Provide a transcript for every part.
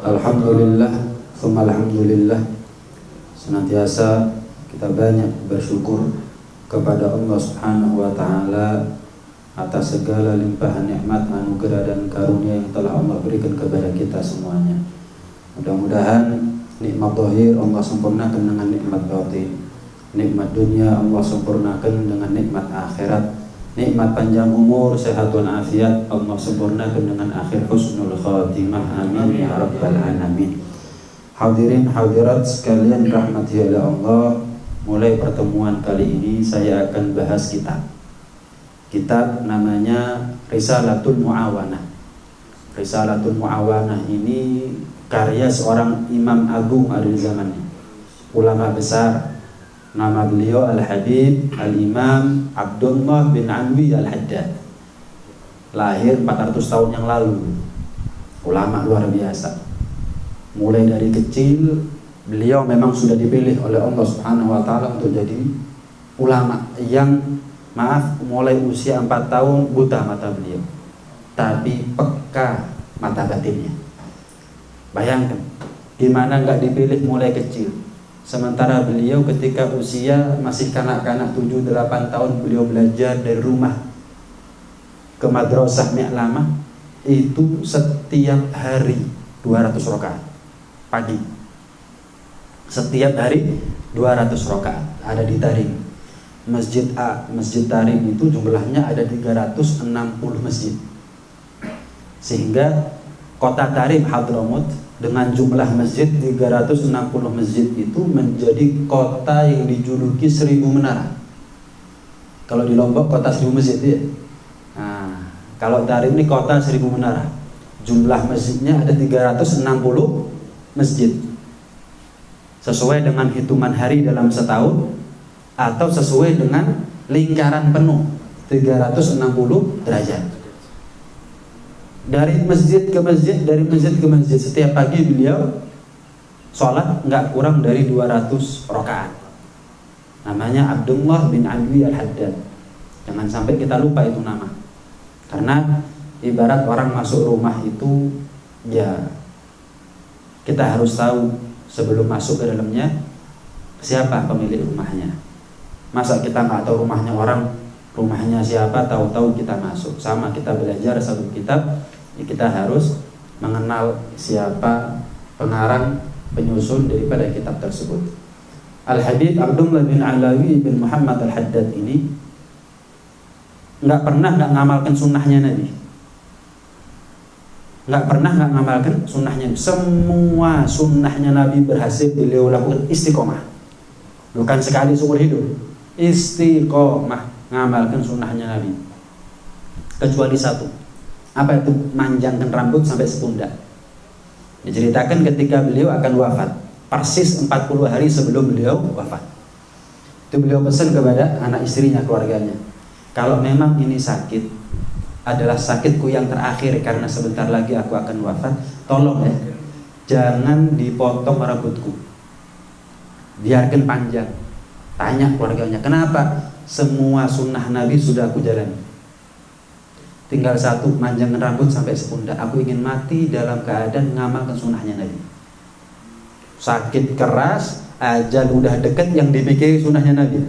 Alhamdulillah, tsumma alhamdulillah. Senantiasa kita banyak bersyukur kepada Allah Subhanahu wa taala atas segala limpahan nikmat, anugerah dan karunia yang telah Allah berikan kepada kita semuanya. Mudah-mudahan nikmat zahir Allah sempurnakan dengan nikmat batin. Nikmat dunia Allah sempurnakan dengan nikmat akhirat. Nikmat panjang umur, sehat walafiat Allah sempurnakan dengan akhir husnul khatimah. Amin ya rabbal alamin. Hadirin hadirat sekalian rahmati oleh Allah, mulai pertemuan kali ini saya akan bahas kitab namanya Risalatul Mu'awanah. Risalatul Mu'awanah ini karya seorang imam agung ada di zamannya, ulama besar. Nama beliau Al-Habib Al-Imam Abdullah bin Alwi Al-Haddad. Lahir 400 tahun yang lalu. Ulama luar biasa. Mulai dari kecil beliau memang sudah dipilih oleh Allah Subhanahu wa taala untuk jadi ulama yang mulai usia 4 tahun buta mata beliau, tapi peka mata batinnya. Bayangkan gimana nggak dipilih mulai kecil. Sementara beliau ketika usia masih kanak-kanak 7-8 tahun beliau belajar dari rumah ke madrasah Mi'lamah itu setiap hari 200 rakaat pagi. Setiap hari 200 rakaat ada di Tarim. Masjid Tarim itu jumlahnya ada 360 masjid. Sehingga kota Tarim Hadramut dengan jumlah masjid 360 masjid itu menjadi kota yang dijuluki 1000 menara. Kalau di Lombok kota 1000 masjid ya. Nah, kalau Tarim ini kota 1000 menara. Jumlah masjidnya ada 360 masjid. Sesuai dengan hitungan hari dalam setahun atau sesuai dengan lingkaran penuh 360 derajat. Dari masjid ke masjid setiap pagi beliau sholat nggak kurang dari 200 rakaat. Namanya Abdullah bin Alwi Al-Haddad. Jangan sampai kita lupa itu nama. Karena ibarat orang masuk rumah itu, ya kita harus tahu sebelum masuk ke dalamnya siapa pemilik rumahnya. Masa kita nggak tahu rumahnya orang, rumahnya siapa, tahu-tahu kita masuk. Sama kita belajar satu kitab, ya kita harus mengenal siapa pengarang, penyusun daripada kitab tersebut. Al-Habib Abdullah bin Alawi bin Muhammad Al-Haddad ini nggak pernah nggak ngamalkan sunnahnya Nabi. Nggak pernah nggak ngamalkan sunnahnya. Semua sunnahnya Nabi berhasil beliau lakukan istiqomah. Bukan sekali seumur hidup. Istiqomah ngamalkan sunnahnya Nabi. Kecuali satu. Apa itu? Manjangkan rambut sampai sepundak. Diceritakan ketika beliau akan wafat, persis 40 hari sebelum beliau wafat. Itu beliau pesan kepada anak istrinya, keluarganya, kalau memang ini sakit adalah sakitku yang terakhir karena sebentar lagi aku akan wafat, tolong ya, jangan dipotong rambutku, biarkan panjang. Tanya keluarganya, kenapa? Semua sunnah Nabi sudah aku jalani, tinggal satu, manjangkan rambut sampai sepundak. Aku ingin mati dalam keadaan ngamalkan sunnahnya Nabi. Sakit keras, ajal udah deket, yang dipikiri sunnahnya Nabi.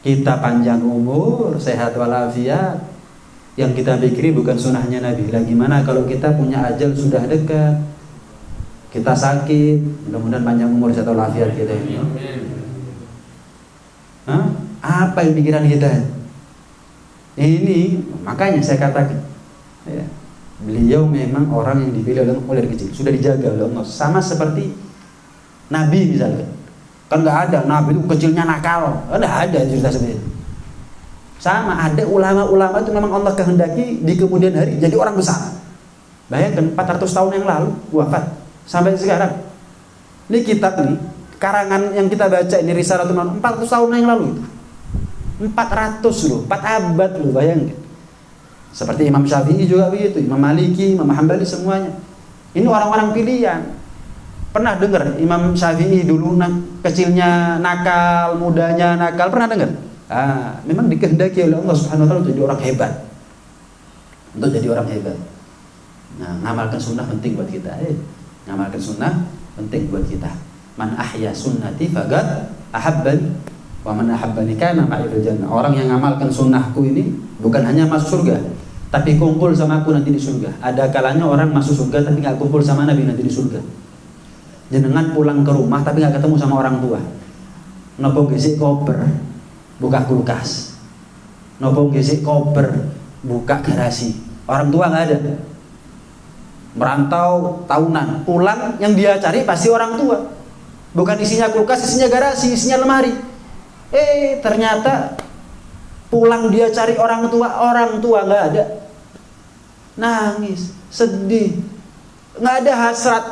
Kita panjang umur, sehat walafiat, yang kita pikiri bukan sunnahnya Nabi. Lah gimana kalau kita punya ajal sudah dekat, kita sakit, mudah-mudahan panjang umur, sehat walafiat kita ini. Hah? Apa yang pikiran kita? Ini makanya saya katakan, ya, beliau memang orang yang dipilih oleh Allah dari kecil, sudah dijaga oleh Allah. Sama seperti Nabi misalnya, kan nggak ada Nabi itu kecilnya nakal, nggak ada cerita seperti itu. Sama ada ulama-ulama itu memang Allah kehendaki di kemudian hari jadi orang besar. Bayangkan 400 tahun yang lalu wafat sampai sekarang. Ini kitab nih, karangan yang kita baca ini Risalatul Mu'awanah 400 tahun yang lalu itu. 400 loh, 4 abad loh, bayangkan. Seperti Imam Syafi'i juga begitu, Imam Maliki, Imam Hambali, semuanya. Ini orang-orang pilihan. Pernah dengar Imam Syafi'i dulu kecilnya nakal, mudanya nakal, pernah dengar? Memang dikehendaki oleh Allah Subhanahu wa taala untuk jadi orang hebat. Untuk jadi orang hebat. Nah, ngamalkan sunnah penting buat kita. Ngamalkan sunnah penting buat kita. Man ahya sunnati faqad ahabbani wa man ahabbani kana ma'i fil jannah. Orang yang ngamalkan sunnahku ini bukan hanya masuk surga, tapi kumpul sama aku nanti di surga. Ada kalanya orang masuk surga tapi nggak kumpul sama Nabi nanti di surga. Jenengan pulang ke rumah tapi nggak ketemu sama orang tua. Nopo gesik koper, buka kulkas. Nopo gesik koper, buka garasi. Orang tua nggak ada. Merantau tahunan, pulang yang dia cari pasti orang tua. Bukan isinya kulkas, isinya garasi, isinya lemari. Ternyata pulang dia cari orang tua nggak ada. Nangis, sedih, nggak ada hasrat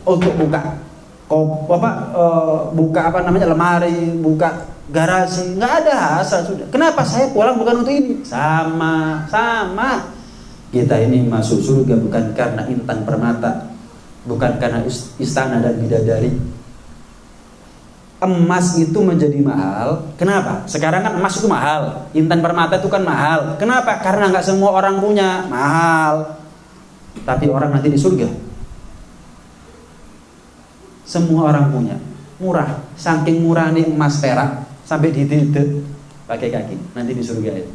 untuk buka lemari, buka garasi, nggak ada hasrat sudah. Kenapa saya pulang bukan untuk ini? Sama. Kita ini masuk surga bukan karena intan permata, bukan karena istana dan bidadari. Emas itu menjadi mahal. Kenapa? Sekarang kan emas itu mahal, intan permata itu kan mahal. Kenapa? Karena nggak semua orang punya, mahal. Tapi orang nanti di surga, semua orang punya, murah. Saking murah nih emas perak sampai dititik pakai kaki nanti di surga itu.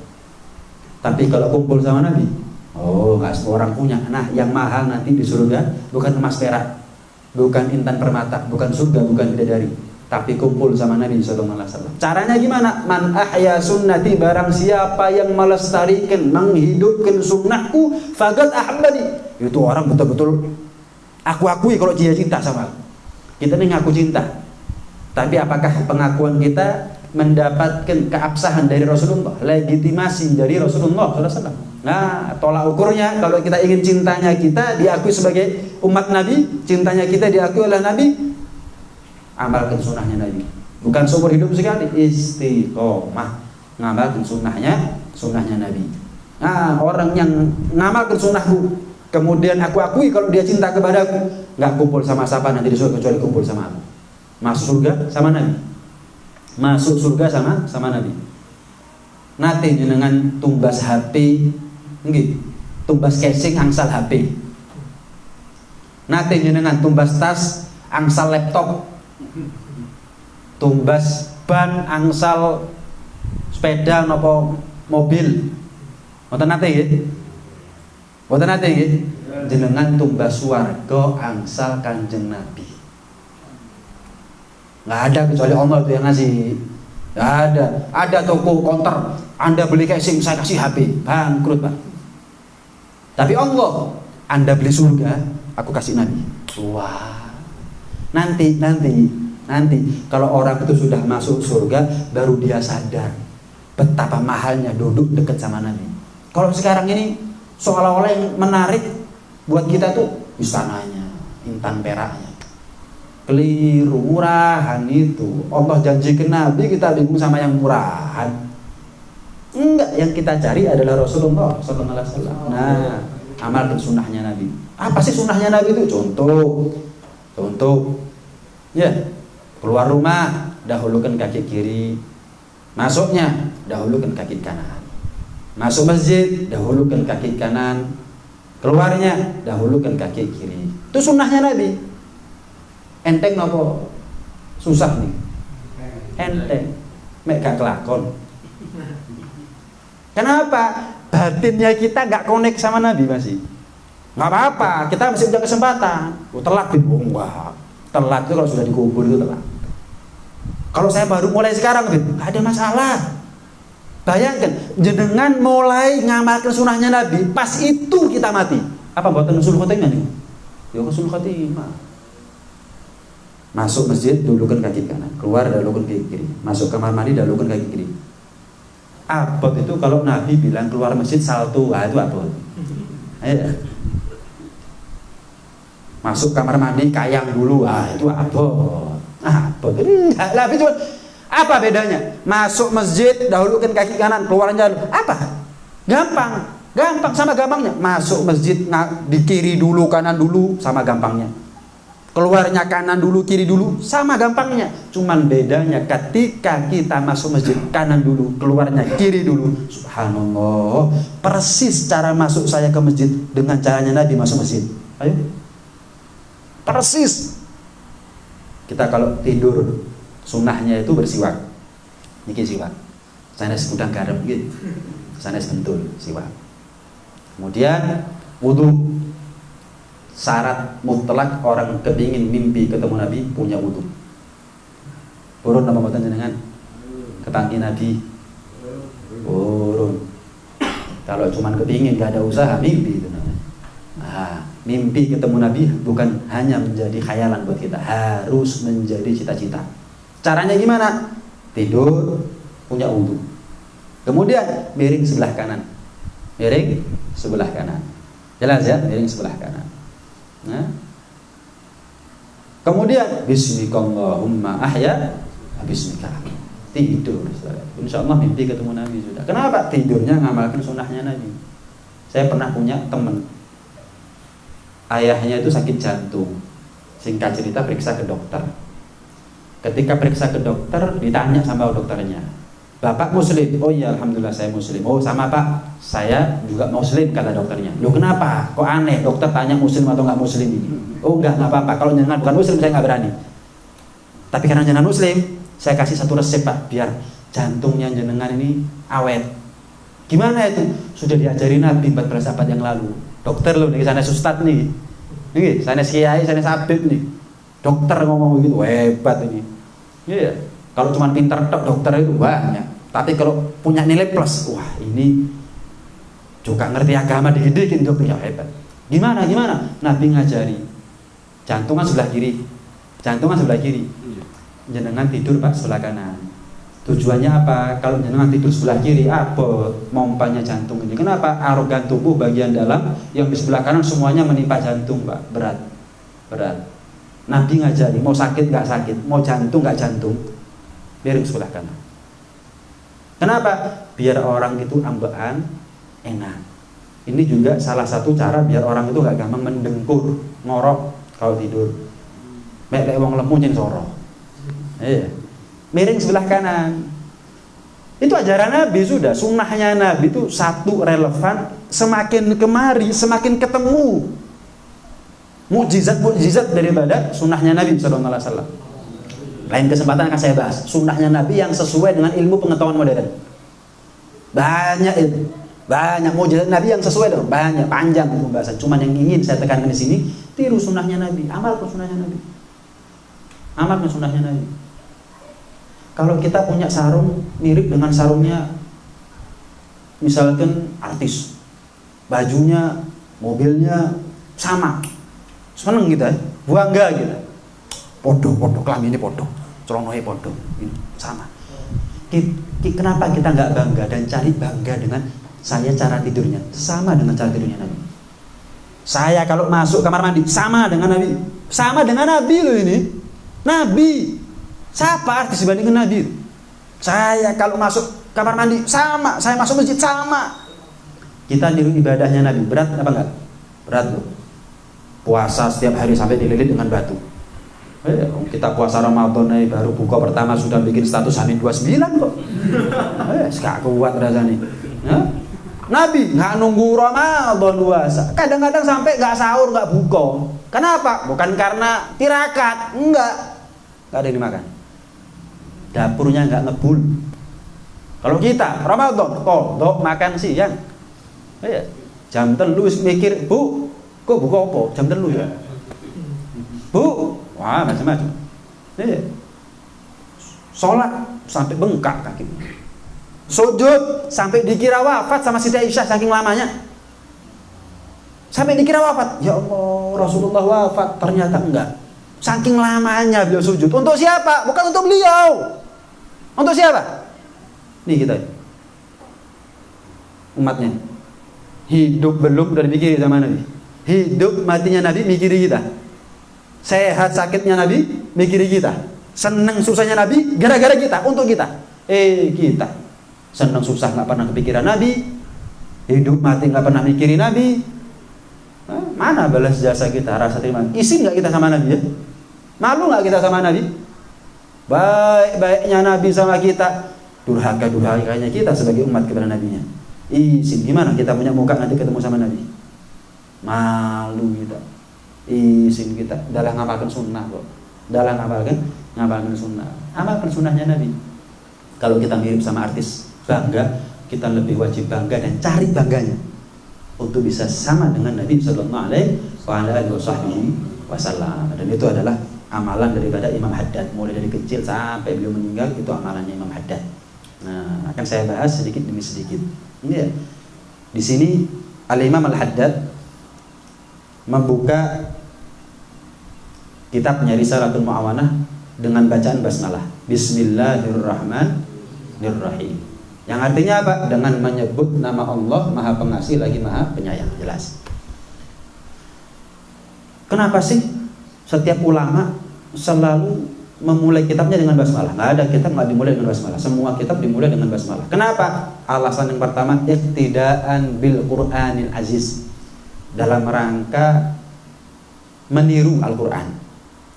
Tapi kalau kumpul sama Nabi, nggak semua orang punya. Nah, yang mahal nanti di surga bukan emas perak, bukan intan permata, bukan surga, bukan bidadari, tapi kumpul sama Nabi SAW. Caranya gimana? Man ahya sunnati, barang siapa yang melestarikan, menghidupkan sunnahku, faqad ahabbani. Itu orang betul-betul aku akui kalau dia cinta sama aku. Kita ini ngaku cinta, tapi apakah pengakuan kita mendapatkan keabsahan dari Rasulullah, legitimasi dari Rasulullah SAW? Nah, tolak ukurnya kalau kita ingin cintanya kita diakui sebagai umat Nabi, cintanya kita diakui oleh Nabi, amalkan sunnahnya Nabi. Bukan seumur hidup sekali, istiqomah, ngamalkan sunnahnya Nabi. Nah, orang yang ngamalkan sunnahku, kemudian aku akui kalau dia cinta kepadaku, nggak kumpul sama siapa nanti di surga kecuali kumpul sama aku. Masuk surga sama Nabi. Masuk surga sama Nabi. Nanti dengan tumbas HP, tumbas casing angsal HP. Nanti dengan tumbas tas angsal laptop. Tumbas ban angsal sepeda nopo mobil. Mboten nate nggih. Mboten nate nggih. Jenengan tumbas swarga angsal Kanjeng Nabi. Nggak ada kecuali Allah itu yang ngasih. Nggak ada. Ada toko counter, Anda beli casing saya kasih HP, bangkrut Pak. Tapi Allah, Anda beli surga, aku kasih Nabi. Wah. Nanti kalau orang itu sudah masuk surga, baru dia sadar betapa mahalnya duduk dekat sama Nabi. Kalau sekarang ini seolah-olah yang menarik buat kita tuh istananya, intan peraknya. Keliru, murahan itu. Allah janjikan Nabi, kita bingung sama yang murahan. Enggak, yang kita cari adalah Rasulullah SAW. Nah, amalkan sunnahnya Nabi. Apa sih sunnahnya Nabi itu? Contoh, ya, keluar rumah, dahulukan kaki kiri. Masuknya, dahulukan kaki kanan. Masuk masjid, dahulukan kaki kanan. Keluarnya, dahulukan kaki kiri. Itu sunnahnya Nabi. Enteng nopo? Susah nih. Enteng. Mek gak kelakon. Kenapa? Batinnya kita gak connect sama Nabi masih. Gak apa-apa, kita masih punya kesempatan. Telat enggak. Telat itu kalau sudah dikubur itu telat. Kalau saya baru mulai sekarang, gak ada masalah. Bayangkan, jenengan mulai ngamalkan sunnahnya Nabi, pas itu kita mati. Apa buatan usul khotimah nih? Ya usul khotimah. Masuk masjid, dahulukan kaki kanan. Keluar, dahulukan kaki kiri. Masuk kamar mandi, dahulukan kaki kiri. Abot itu kalau Nabi bilang keluar masjid salto, itu abot. Ayo. Masuk kamar mandi, kayang dulu, itu abot. Abot. Nabi cuma apa bedanya? Masuk masjid, dahulukan kaki kanan, keluar jalan. Apa? Gampang sama gampangnya. Masuk masjid, di kiri dulu, kanan dulu, sama gampangnya. Keluarnya kanan dulu, kiri dulu, sama gampangnya. Cuman bedanya ketika kita masuk masjid, kanan dulu, keluarnya kiri dulu. Subhanallah, persis cara masuk saya ke masjid dengan caranya Nabi masuk masjid. Ayo, persis. Kita kalau tidur, sunnahnya itu bersiwak. Niki siwak. Sanes udang garam gitu. Sanes bentul siwak. Kemudian wudu. Syarat mutlak orang kepingin mimpi ketemu Nabi punya wudu. Purun apa mboten jenengan? Ketangki Nabi. Purun. Kalau cuman kepingin gak ada usaha mimpi itu namanya. Nah, mimpi ketemu Nabi bukan hanya menjadi khayalan buat kita, harus menjadi cita-cita. Caranya gimana? Tidur, punya wudu. Kemudian miring sebelah kanan. Miring sebelah kanan. Jelas ya? Miring sebelah kanan. Nah, kemudian bismikallahumma ahya, bismika tidur. Insyaallah mimpi ketemu Nabi sudah. Kenapa? Tidurnya ngamalkan sunnahnya Nabi. Saya pernah punya teman, ayahnya itu sakit jantung. Singkat cerita periksa ke dokter. Ketika periksa ke dokter ditanya sama dokternya, Bapak muslim? Oh iya, alhamdulillah saya muslim. Oh sama Pak, saya juga muslim, kata dokternya. Loh kenapa? Kok aneh dokter tanya muslim atau nggak muslim ini? Oh enggak apa-apa, kalau jenengan bukan muslim saya nggak berani. Tapi karena jenengan muslim, saya kasih satu resep Pak, biar jantungnya jenengan ini awet. Gimana itu? Sudah diajari Nabi 14 abad yang lalu. Dokter loh, nih sana ustad nih. Nih, sana kiai, sana habib nih. Dokter ngomong begitu, hebat ini. Iya. Kalau cuma pintar tok dokter itu banyak. Tapi kalau punya nilai plus, wah ini juga ngerti agama didikin dokter, ya hebat. Gimana? Nabi ngajari jantungan sebelah kiri, jenengan tidur Pak sebelah kanan. Tujuannya apa? Kalau jenengan tidur sebelah kiri, apa mompanya jantung ini? Kenapa? Organ tubuh bagian dalam yang di sebelah kanan semuanya menimpa jantung Pak, berat. Nabi ngajari, mau sakit nggak sakit, mau jantung nggak jantung, miring sebelah kanan. Kenapa? Biar orang itu ambekan enak. Ini juga salah satu cara biar orang itu gak gampang mendengkur, ngorok kalau tidur. Mek wong lemu nyen soro. Iya. Miring sebelah kanan. Itu ajaran Nabi sudah, sunnahnya Nabi itu satu relevan, semakin kemari semakin ketemu mukjizat daripada sunnahnya Nabi sallallahu alaihi wasallam. Lain kesempatan akan saya bahas sunnahnya Nabi yang sesuai dengan ilmu pengetahuan modern. Banyak itu, banyak mukjizat Nabi yang sesuai dong, banyak, panjang itu pembahasan. Cuman yang ingin saya tekankan di sini, tiru sunnahnya Nabi, amalkan sunnahnya Nabi, amalkan sunnahnya Nabi. Kalau kita punya sarung mirip dengan sarungnya, misalkan artis, bajunya, mobilnya sama, seneng kita, bangga kita. Podo, kelaminnya podo, celonohe podo, ini sama. Kenapa kita nggak bangga dan cari bangga dengan saya cara tidurnya sama dengan cara tidurnya Nabi? Saya kalau masuk kamar mandi sama dengan Nabi loh ini. Nabi, siapa artis dibandingkan Nabi? Saya kalau masuk kamar mandi sama, saya masuk masjid sama. Kita niru ibadahnya Nabi, berat apa enggak? Berat loh. Puasa setiap hari sampai dililit dengan batu. Kita puasa Ramadan baru buka pertama sudah bikin status Amin 29 kok. Gak kuat rasanya. Nabi nggak nunggu Ramadan puasa. Kadang-kadang sampai nggak sahur, nggak buka. Kenapa? Bukan karena tirakat, nggak ada yang dimakan. Dapurnya nggak ngebul. Kalau kita Ramadan, kodok makan siang. Jam 3 mikir, Bu, kok buka apa? Jam 3 ya. Bu, wah macam-macam. Sholat sampai bengkak kaki. Sujud sampai dikira wafat sama Siti Aisyah saking lamanya. Sampai dikira wafat. Ya Allah, Rasulullah wafat, ternyata enggak. Saking lamanya beliau sujud. Untuk siapa? Bukan untuk beliau. Untuk siapa? Nih kita. Umatnya. Hidup belum udah dipikiri sama Nabi. Hidup matinya Nabi mikiri kita. Sehat sakitnya Nabi mikiri kita. Senang susahnya Nabi gara-gara kita, untuk kita. Kita senang susah nggak pernah kepikiran Nabi, hidup mati nggak pernah mikirin Nabi. Mana balas jasa kita, rasa terima? Isin nggak kita sama Nabi ya? Malu nggak kita sama Nabi? Baik-baiknya Nabi sama kita, durhaka-durhakanya kita sebagai umat kepada Nabinya. Isin, gimana kita punya muka nanti ketemu sama Nabi? Malu kita. Isin kita dalam ngamalkan sunnah kok. Dalam ngamalkan sunnah. Amalkan sunnahnya Nabi. Kalau kita mirip sama artis bangga, kita lebih wajib bangga dan cari bangganya untuk bisa sama dengan Nabi Sallallahu Alaihi Wasallam. Dan itu adalah amalan daripada Imam Haddad, mulai dari kecil sampai beliau meninggal, itu amalannya Imam Haddad. Nah, akan saya bahas sedikit demi sedikit. Ini ya. Di sini Al-Imam Al-Haddad membuka kitabnya Risalatul Mu'awanah dengan bacaan basmalah. Bismillahirrahmanirrahim. Yang artinya apa? Dengan menyebut nama Allah Maha Pengasih lagi Maha Penyayang. Jelas. Kenapa sih setiap ulama selalu memulai kitabnya dengan basmalah? Nggak ada kitab nggak dimulai dengan basmalah. Semua kitab dimulai dengan basmalah. Kenapa? Alasan yang pertama, iqtidaan bil Qur'anil Aziz. Dalam rangka meniru Al-Quran.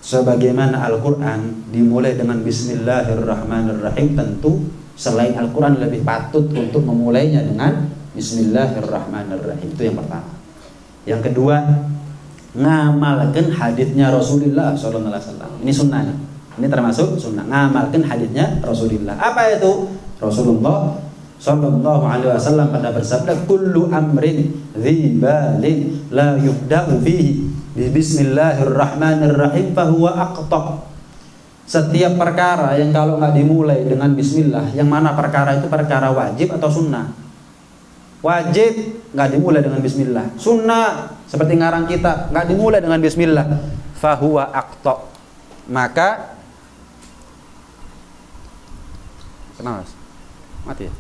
Sebagaimana Al-Quran dimulai dengan Bismillahirrahmanirrahim, tentu selain Al-Quran lebih patut untuk memulainya dengan Bismillahirrahmanirrahim. Itu yang pertama. Yang kedua, ngamalkan haditsnya Rasulullah SAW. Ini sunnah nih. Ini termasuk sunnah. Ngamalkan haditsnya Rasulullah. Apa itu? Rasulullah Sallallahu Alaihi Wasallam pada bersabda, kullu amrin dzibalin la yubda'u fihi bi Bismillahirrahmanirrahim fahuwa aqta'. Setiap perkara yang kalau nggak dimulai dengan bismillah, yang mana perkara itu perkara wajib atau sunnah? Wajib nggak dimulai dengan bismillah. Sunnah seperti ngarang kita nggak dimulai dengan bismillah, fahuwa aqta'. Maka kenapa? Mati ya?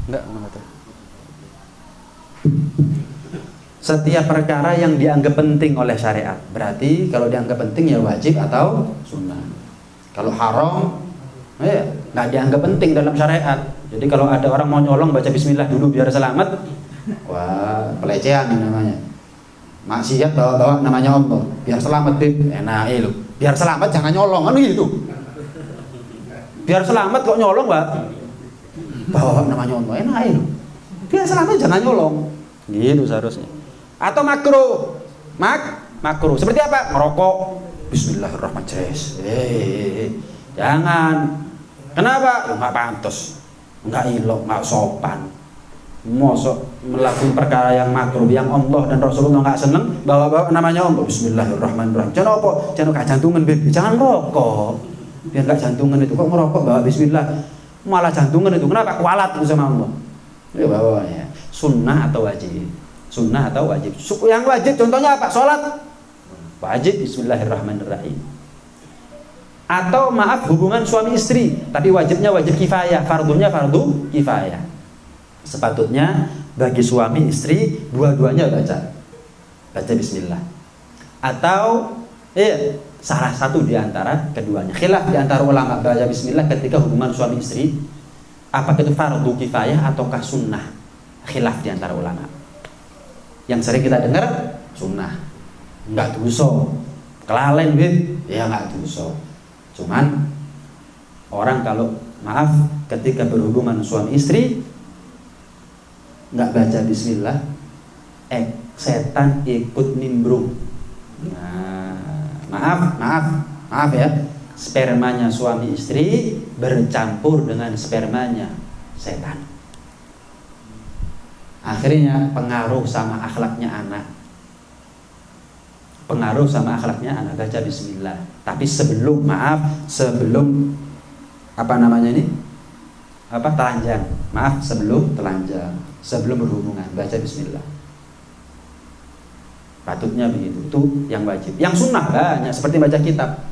Enggak mati. Setiap perkara yang dianggap penting oleh syariat, berarti kalau dianggap penting ya wajib atau sunnah. Kalau haram, ya nggak dianggap penting dalam syariat. Jadi kalau ada orang mau nyolong baca bismillah dulu biar selamat, wah pelecehan namanya. Maksiat bawa-bawa namanya Allah, biar selamat deh, enak lu. Biar selamat jangan nyolong, kan gitu. Biar selamat kok nyolong, Pak? Bawa namanya Allah, enak lu. Biar selamat jangan nyolong, gitu seharusnya. Atau makruh, makruh seperti apa? Ngerokok, Bismillahirrahmanirrahim. Jangan. Kenapa? Nggak pantas, nggak ilok, nggak sopan. Mosok melakukan perkara yang makruh, yang Allah dan Rasulullah nggak seneng, bawa-bawa namanya Allah, Bismillahirrahmanirrahim. Jangan apa? Jangan kayak jantungan, baby. Jangan rokok, biar nggak jantungan itu. Kok ngerokok bawa Bismillah, malah jantungan itu. Kenapa? Kualat itu sama Allah. Ya bawanya. Sunnah atau wajib? Sunnah atau wajib? Yang wajib contohnya apa? Sholat wajib Bismillahirrahmanirrahim. Atau maaf, hubungan suami istri, tapi wajibnya wajib kifayah, fardunya fardu kifayah. Sepatutnya bagi suami istri dua-duanya baca bismillah. Atau salah satu di antara keduanya. Khilaf di antara ulama baca bismillah ketika hubungan suami istri, apakah itu fardu kifayah ataukah sunnah? Khilaf di antara ulama. Yang sering kita dengar sunnah, nggak dosa, kelalen ya nggak dosa. Cuman orang kalau maaf ketika berhubungan suami istri nggak baca bismillah, setan ikut nimbrung. Nah, maaf ya, spermanya suami istri bercampur dengan spermanya setan. Akhirnya pengaruh sama akhlaknya anak. Baca bismillah. Tapi sebelum telanjang. Sebelum telanjang, sebelum berhubungan baca bismillah. Patutnya begitu. Itu yang wajib. Yang sunnah banyak seperti baca kitab.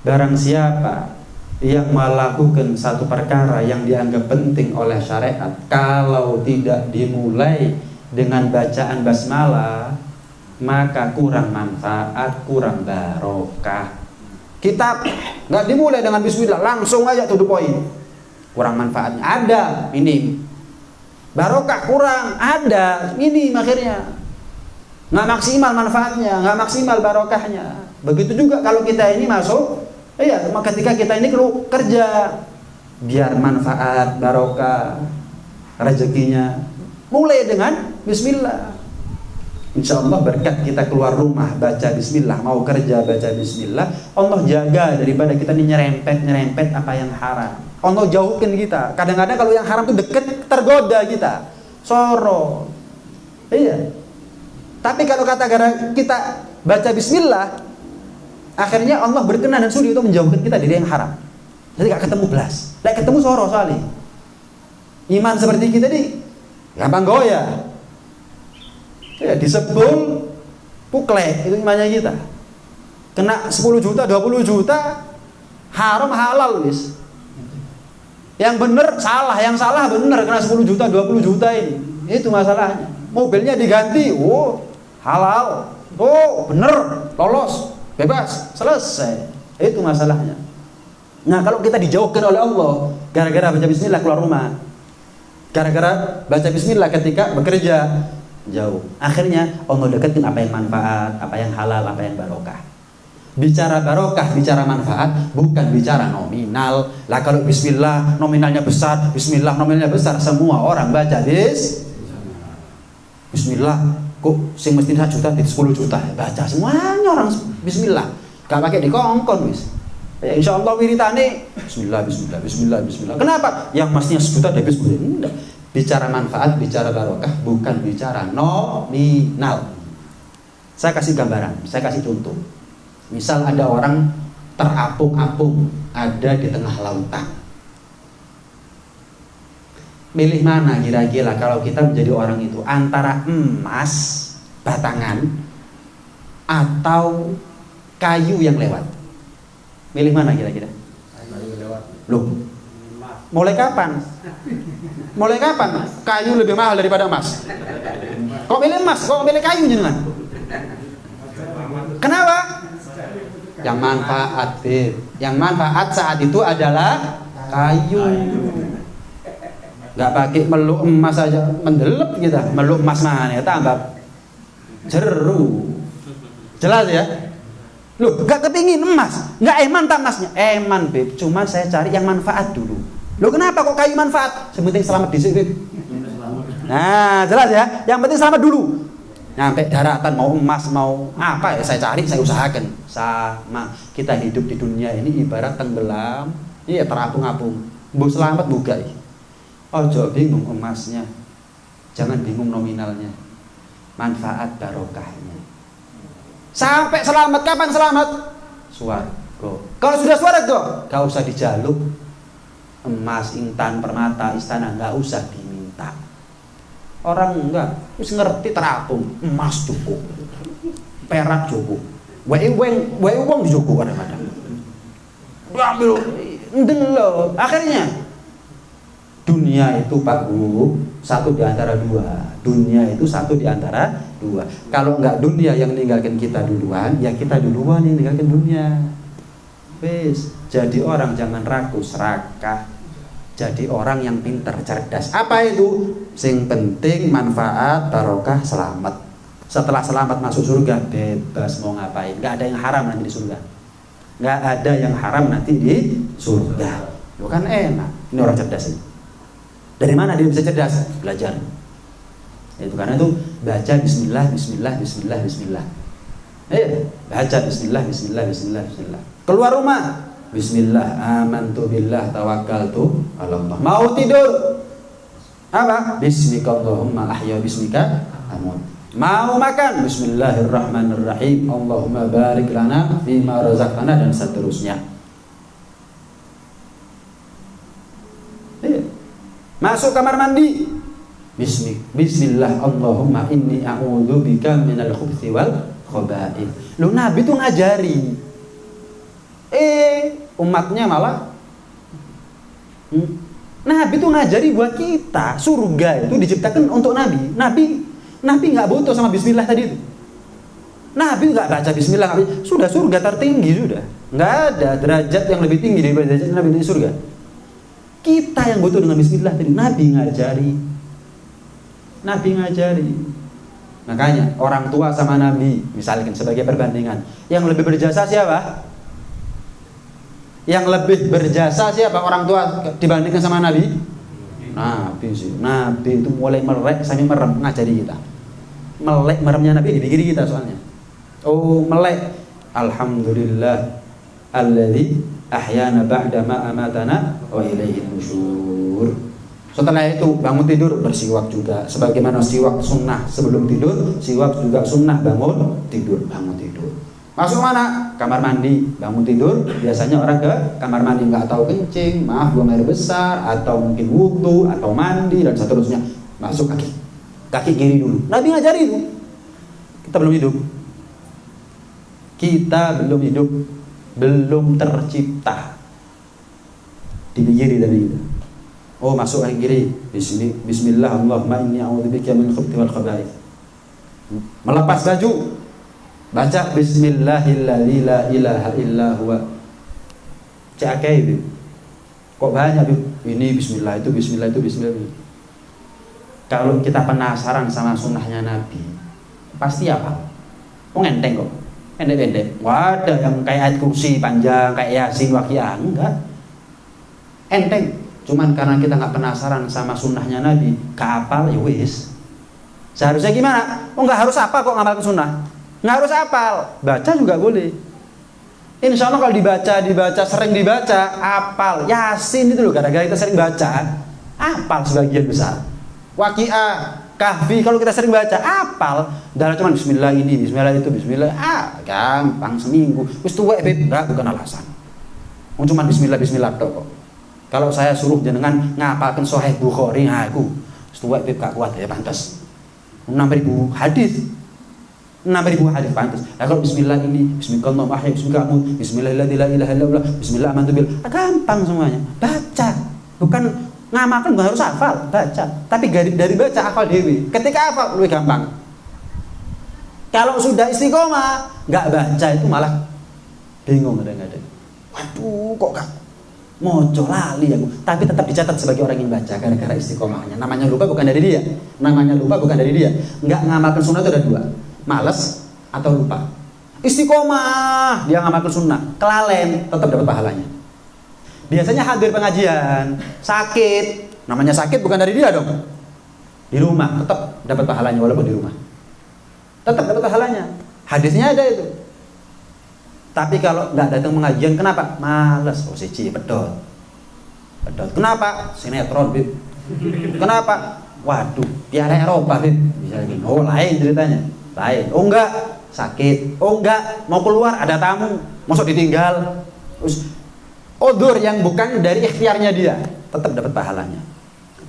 Barang siapa yang melakukan satu perkara yang dianggap penting oleh syariat, kalau tidak dimulai dengan bacaan basmalah, maka kurang manfaat, kurang barokah. Kitab nggak dimulai dengan bismillah, langsung aja to the point, kurang manfaatnya. Ada minim. barokah kurang, ada minim akhirnya, nggak maksimal manfaatnya, nggak maksimal barokahnya. Begitu juga kalau kita ini masuk, ketika kita ini kerja, biar manfaat barokah rezekinya mulai dengan bismillah. Insya Allah berkat kita keluar rumah baca bismillah, mau kerja baca bismillah, Allah jaga daripada kita ini nyerempet apa yang haram. Allah jauhkan kita. Kadang-kadang kalau yang haram itu deket, tergoda kita, soro. Iya. Tapi kalau kata-kata kita baca bismillah, akhirnya Allah berkenan dan sudi untuk menjauhkan kita dari yang haram. Jadi gak ketemu belas, gak ketemu soro soalnya. Iman seperti kita nih gampang goyah. Ya, disebul puklek itu imannya kita. Kena 10 juta, 20 juta, haram halal wis. Yang bener salah, yang salah bener, kena 10 juta, 20 juta ini. Itu masalahnya. Mobilnya diganti, halal. Bener, lolos, bebas, selesai. Itu masalahnya. Nah, kalau kita dijauhkan oleh Allah gara-gara baca bismillah keluar rumah, gara-gara baca bismillah ketika bekerja, jauh. Akhirnya Allah deketin apa yang manfaat, apa yang halal, apa yang barokah. Bicara barokah, bicara manfaat, bukan bicara nominal. Lah kalau bismillah nominalnya besar, bismillah nominalnya besar, semua orang baca bismillah. Kok sing mesti 1 juta di 10 juta baca semuanya orang bismillah. Gak pakai dikongkon wis. Ya insya Allah wiritane bismillah, bismillah, bismillah, bismillah. Kenapa? Yang mestinya 1 juta dari bismillah. Enggak. Bicara manfaat, bicara barokah, bukan bicara nominal. Saya kasih gambaran, saya kasih contoh. Misal ada orang terapung-apung ada di tengah lautan. Milih mana kira-kira kalau kita menjadi orang itu, antara emas batangan atau kayu yang lewat? Milih mana kira-kira? Kayu lewat. Loh, mulai kapan? Mulai kapan kayu lebih mahal daripada emas? Kok milih emas? Kok milih kayu jenengan? Kenapa? Yang manfaat, yang manfaat saat itu adalah kayu. Gak pakai meluk emas aja mendelep kita. Meluk emas mana ya tambah jeru. Jelas ya? Loh, gak kepingin emas, gak eman tak emasnya? Eman beb, cuma saya cari yang manfaat dulu. Loh kenapa kok kayu manfaat? Sementing selamat di sini. Nah, jelas ya. Yang penting selamat dulu. Nyampe daratan mau emas mau apa ya saya cari, saya usahakan. Sama kita hidup di dunia ini ibarat tenggelam, terapung-apung. Bu selamat buka. Ojo bingung emasnya. Jangan bingung nominalnya. Manfaat barokahnya. Sampai selamat, kapan selamat? Swarga. Kalau sudah swarga, gak usah dijaluk. Emas, intan, permata, istana nggak usah diminta. Orang enggak, harus ngerti terapung, emas cukup, perak cukup, uang cukup kadang-kadang. Ambil, ndelok. Akhirnya dunia itu Pak Bu, satu di antara dua. Dunia itu satu di antara dua. Kalau enggak dunia yang meninggalkan kita duluan, ya kita duluan yang meninggalkan dunia. Wes, jadi orang jangan ragu, serakah. Jadi orang yang pintar, cerdas. Apa itu? Sing penting manfaat, barokah, selamat. Setelah selamat masuk surga, bebas mau ngapain. Gak ada yang haram nanti di surga. Gak ada yang haram nanti di surga. Itu kan enak. Ini orang cerdas ini. Dari mana dia bisa cerdas? Belajar. Itu karena itu baca bismillah, bismillah, bismillah, bismillah. Baca bismillah, bismillah, bismillah, bismillah. Keluar rumah, bismillah, amantu billah, tawakkaltu ala Allah. Mau tidur, apa? Bismika Allahumma ahya, bismika amut. Mau makan, bismillahirrahmanirrahim, Allahumma barik lana fima razaqtana, dan seterusnya. Masuk kamar mandi, bismillah, Allahumma inni a'udzubika minal khubuthi wal khaba'ith. Lu Nabi tuh ngajari. Umatnya malah Nabi tuh ngajari buat kita. Surga itu diciptakan untuk Nabi. Nabi nggak butuh sama bismillah tadi itu. Nabi nggak baca bismillah, sudah surga tertinggi sudah. Nggak ada derajat yang lebih tinggi daripada derajat Nabi di surga. Kita yang butuh dengan bismillah tadi. Nabi ngajari. Nabi ngajari. Makanya orang tua sama Nabi, misalkan sebagai perbandingan, yang lebih berjasa siapa? Yang lebih berjasa siapa? Orang tua dibandingkan sama Nabi? Nabi sih. Nabi itu mulai melek sampai merem ngajari kita. Melek meremnya Nabi di diri kita soalnya. Oh, melek. Alhamdulillah alladzi ahyana ba'da ma amatana wa ilaihi nusyur. Setelah itu bangun tidur bersiwak juga, sebagaimana siwak sunnah sebelum tidur, siwak juga sunnah bangun tidur. Masuk mana? Kamar mandi. Bangun tidur biasanya orang ke kamar mandi nggak tahu kencing, buang air besar, atau mungkin wudu, atau mandi dan seterusnya. Masuk kaki kiri dulu. Nabi ngajari itu. Kita belum hidup, belum tercipta di kiri tadi itu. Oh, masuk kaki kiri. Bismillah, Allahumma inni a'udzubika min khubuthi wal khaba'ith. Melepas baju, baca Bismillahilladzi la ilaha illa huwa. Cak itu. Kok banyak ini Bismillah itu Bismillah. Kalau kita penasaran sama sunnahnya Nabi, pasti apa? Enteng kok. Pendek-pendek. Wadah yang kayak ayat kursi panjang, kayak Yasin, Waqiah, enggak. Enteng. Cuman karena kita nggak penasaran sama sunnahnya Nabi, keapal ya wis. Seharusnya gimana? Oh, nggak harus apa kok ngamalkan sunnah. Nggak harus apal, baca juga boleh. Insya Allah kalau dibaca, sering dibaca, apal. Yasin itu loh, gara-gara kita sering baca, apal sebagian besar. Waqiah, Kahfi, kalau kita sering baca, apal. Dalam cuman Bismillah ini, Bismillah itu, Bismillah, gampang seminggu. Wis tuwek enggak, bukan alasan. Cuman Bismillah kok. Kalau saya suruh jenengan ngapalkan Sahih Bukhari, aku tuwek gak kuat ya, pantas. 6.000 hadis. 6.000 hadis pantas. Nah, kalau Bismillah ini, Bismillahirrahmanirrahim, Bismillahirrahmanirrahim, la ilaha illallah, Bismillah amantu bil. Gampang semuanya. Baca. Bukan ngamalkan, enggak harus hafal, baca. Tapi dari baca hafal dewi. Ketika hafal lebih gampang. Kalau sudah istiqomah, enggak baca itu malah bingung kadang-kadang. Waduh, kok gak mojo lali aku. Tapi tetap dicatat sebagai orang yang baca gara-gara istiqomahnya. Namanya lupa bukan dari dia. Enggak ngamalkan sunnah itu ada dua. Malas atau lupa. Istiqomah, dia ngamalkan sunnah, kelalen, tetap dapat pahalanya. Biasanya hadir pengajian, sakit, namanya sakit bukan dari dia dong. Di rumah tetap dapat pahalanya walaupun di rumah. Tetap dapat pahalanya. Hadisnya ada itu. Tapi kalau nggak datang pengajian, kenapa? Malas, pedot. Kenapa? Sinetron, Bib. Kenapa? Waduh, Piala Eropa, Bib. Bisa lagi. Oh, lain ceritanya. Lain. Oh enggak, sakit. Oh enggak, mau keluar ada tamu, masuk ditinggal. Terus odur yang bukan dari ikhtiarnya dia, tetap dapat pahalanya.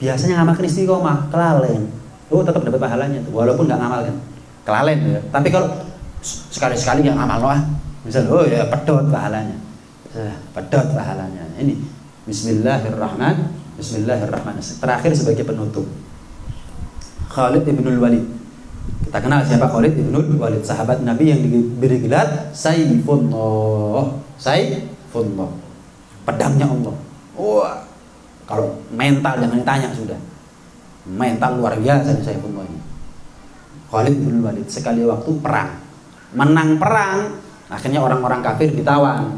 Biasanya ngamalkan istiqomah, kelalen. Oh, tetap dapat pahalanya walaupun nggak ngamalkan. Kelalen ya. Tapi kalau sekali-sekali yang ngamal misal ya pedot pahalanya. Pedot pahalanya. Ini Bismillahirrahmanirrahim. Terakhir sebagai penutup. Khalid ibnul Walid. Kita kenal siapa Khalid ibnul Walid, sahabat Nabi yang diberi gelar Saifullah. Pedangnya Allah. Wah, kalau mental jangan ditanya sudah. Mental luar biasa nih Saifullah ini. Khalid ibnul Walid sekali waktu perang, menang perang, akhirnya orang-orang kafir ditawan.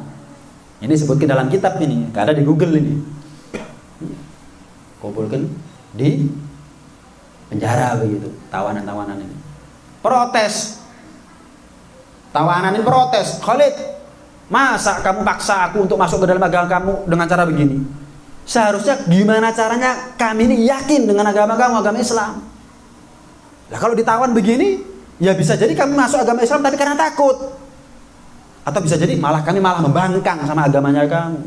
Ini disebutkan dalam kitab ini, gak ada di Google ini. Kumpulkan di penjara begitu, tawanan-tawanan ini. Protes. Tawanan ini protes. Khalid, masa kamu paksa aku untuk masuk ke dalam agama kamu dengan cara begini? Seharusnya gimana caranya kami ini yakin dengan agama kamu, agama Islam. Lah kalau ditawan begini, ya bisa jadi kami masuk agama Islam tapi karena takut. Atau bisa jadi kami malah membangkang sama agamanya kamu.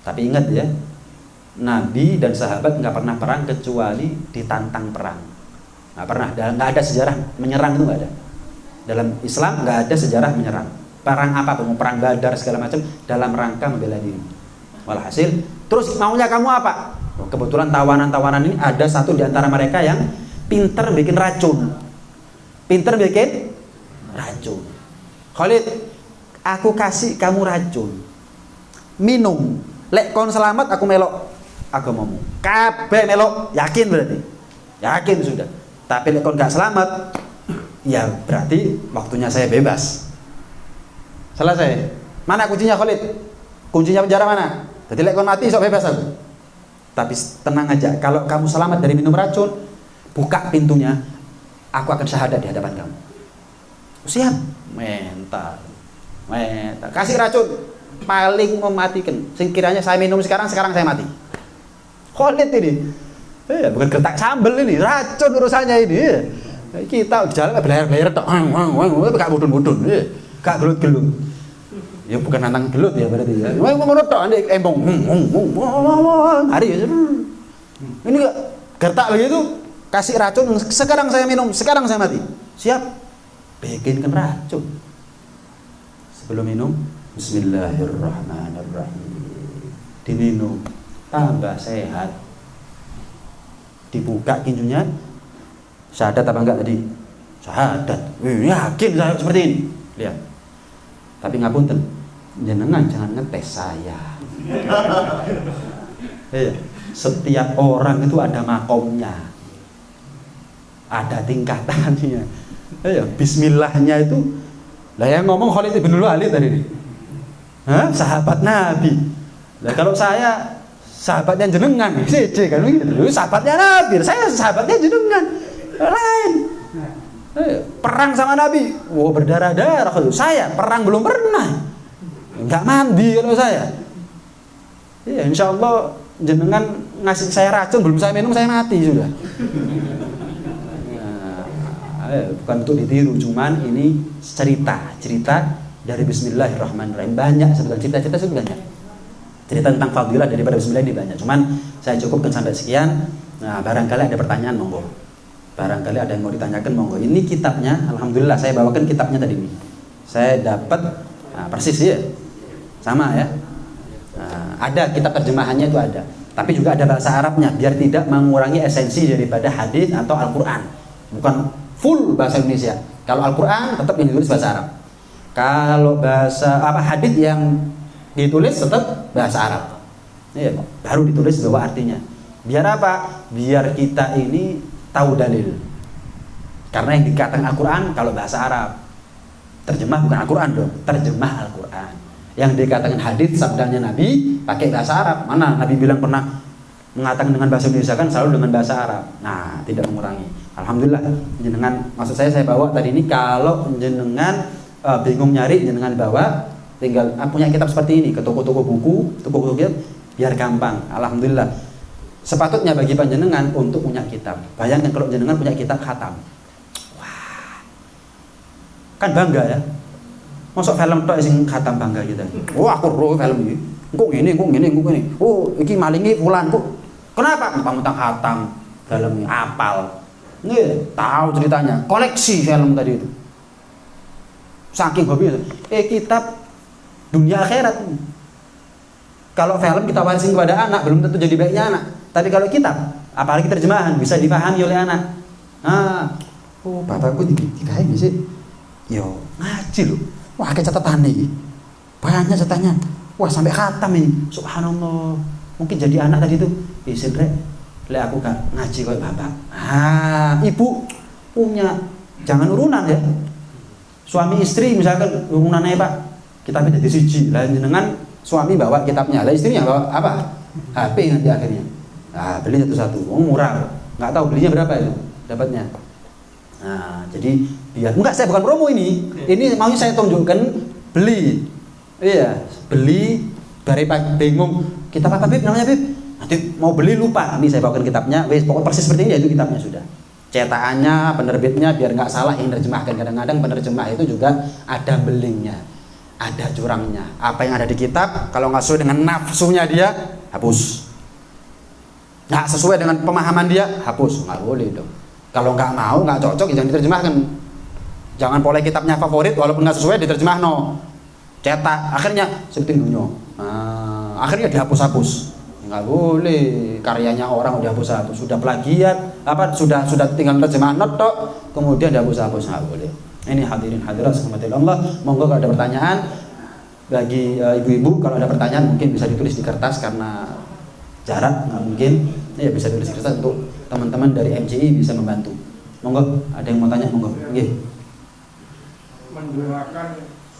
Tapi ingat ya, Nabi dan sahabat nggak pernah perang kecuali ditantang perang. Nggak pernah, nggak ada sejarah menyerang itu nggak ada. Dalam Islam nggak ada sejarah menyerang. Perang apapun, perang Badar segala macam dalam rangka membela diri. Walhasil, terus maunya kamu apa? Kebetulan tawanan-tawanan ini ada satu di antara mereka yang pinter bikin racun. Khalid, aku kasih kamu racun. Minum. Lek kon selamat aku melok agamamu. Kabeh melok, yakin berarti. yakin sudah. Tapi kalau nggak selamat, ya berarti waktunya saya bebas. Selesai. Mana kuncinya Khalid? Kuncinya penjara mana? Jadi kalau mati sok bebas aku. Tapi tenang aja, kalau kamu selamat dari minum racun, buka pintunya, aku akan syahadat di hadapan kamu. Siap? Mental. Kasih racun paling mematikan. Sekiranya saya minum sekarang saya mati. Khalid ini. Bukan gertak sambel ini, racun urusannya ini. Kita jalan belayar-belayar tok. Gak mudun-mudun. Gak gelut-gelut. Ya bukan nantang gelut ya berarti ya. Ngono tok ndek embong. Hari ya. Ini enggak gertak begitu, kasih racun, sekarang saya minum, sekarang saya mati. Siap? Bikinkan racun. Sebelum minum, bismillahirrahmanirrahim. Diminum, tambah sehat. Dibuka kincunya, syahadat apa enggak tadi? Syahadat. Yakin saya seperti ini. Lihat. Tapi ngapunten, jenengan jangan ngetes saya. Setiap orang itu ada makomnya, ada tingkatannya. Bismillahnya itu, lah yang ngomong Khalid bin Walid tadi ini. Sahabat Nabi. Lah kalau saya sahabatnya jenengan, CC kan begitu. Sahabatnya Nabi, saya sahabatnya jenengan. Lain. Perang sama Nabi, berdarah-darah. Kalau saya perang belum pernah, nggak mandi kalau saya. Ya, insya Allah jenengan ngasih saya racun belum saya minum saya mati sudah. Bukan untuk ditiru, cuman ini cerita dari Bismillahirrahmanirrahim. Banyak sebetulnya cerita-cerita itu banyak. Cerita tentang fadilah daripada Bismillah ini banyak. Cuman saya cukupkan sampai sekian. Nah, barangkali ada pertanyaan monggo. Barangkali ada yang mau ditanyakan monggo. Ini kitabnya, alhamdulillah saya bawakan kitabnya tadi ini. Saya dapat persis ya, sama ya. Ada kitab terjemahannya itu ada. Tapi juga ada bahasa Arabnya biar tidak mengurangi esensi daripada hadis atau Al-Quran. Bukan full bahasa Indonesia. Kalau Al-Quran tetap yang ditulis bahasa Arab. Kalau bahasa hadis yang ditulis tetap bahasa Arab. Ya, baru ditulis bahwa artinya. Biar apa? Biar kita ini tahu dalil. Karena yang dikatakan Al-Quran kalau bahasa Arab, terjemah bukan Al-Quran dong, terjemah Al-Quran. Yang dikatakan hadis sabdanya Nabi pakai bahasa Arab. Mana Nabi bilang pernah mengatakan dengan bahasa Indonesia kan selalu dengan bahasa Arab. Nah, tidak mengurangi. Alhamdulillah jenengan, maksud saya bawa tadi ini kalau jenengan bingung nyari, jenengan bawa, tinggal punya kitab seperti ini ke toko-toko buku, toko-toko kitab biar gampang. Alhamdulillah. Sepatutnya bagi panjenengan untuk punya kitab. Bayangkan kalau jenengan punya kitab khatam. Wah. Kan bangga ya. Masuk film tok sing khatam bangga kita. Oh, aku roh film iki. Kok ngene. Oh, iki malingi fulan kok. Kenapa? Mentang-mentang khatam filmnya apal. Nggih, tahu ceritanya. Koleksi film tadi itu. Saking hobi. Kitab dunia akhirat. Kalau film kita warisin kepada anak, belum tentu jadi baiknya anak. Tapi kalau kitab, apalagi terjemahan, bisa dipahami oleh anak. Bapakku dikae sih. Yo, ngaji loh. Wah, kayak catatan nih. Banyak catatannya. Wah, sampai khatam ini. Subhanallah. Mungkin jadi anak tadi tuh. Isin rek. Aku gak ngaji kayak bapak. Ibu punya. Jangan urunan ya. Suami istri misalkan urunannya Pak. Kitabnya jadi siji. Lain jenengan suami bawa kitabnya. Lah istrinya bawa apa? HP nanti akhirnya. Beli satu-satu. Murah. Nggak tahu belinya berapa itu dapatnya. Jadi biar enggak, saya bukan promo ini. Ini maunya saya tunjukkan beli. Iya, beli daripada bingung. Kitab apa Bib namanya Bib? Nanti mau beli lupa. Ini saya bawakan kitabnya. Pokoknya persis seperti ini ya, itu kitabnya sudah. Cetakannya, penerbitnya biar nggak salah yang terjemahkan. Kadang-kadang penerjemah itu juga ada belingnya. Ada curangnya. Apa yang ada di kitab kalau nggak sesuai dengan nafsunya dia, hapus. Nggak sesuai dengan pemahaman dia, hapus. Nggak boleh dong. Kalau nggak mau, nggak cocok, jangan diterjemahkan. Jangan boleh kitabnya favorit walaupun nggak sesuai diterjemah no. Cetak, akhirnya seperti dunia. Akhirnya dihapus-hapus. Nggak boleh. Karyanya orang udah dihapus-hapus, sudah plagiat, sudah tinggal terjemah not tok, kemudian dihapus-hapus, nggak boleh. Ini hadirin hadirat rahmatillah Allah. Monggo kalau ada pertanyaan bagi ibu-ibu, kalau ada pertanyaan mungkin bisa ditulis di kertas karena jarak nggak mungkin. Ya bisa ditulis di kertas untuk teman-teman dari MCI bisa membantu. Monggo, ada yang mau tanya, monggo. Nggih. Mendoakan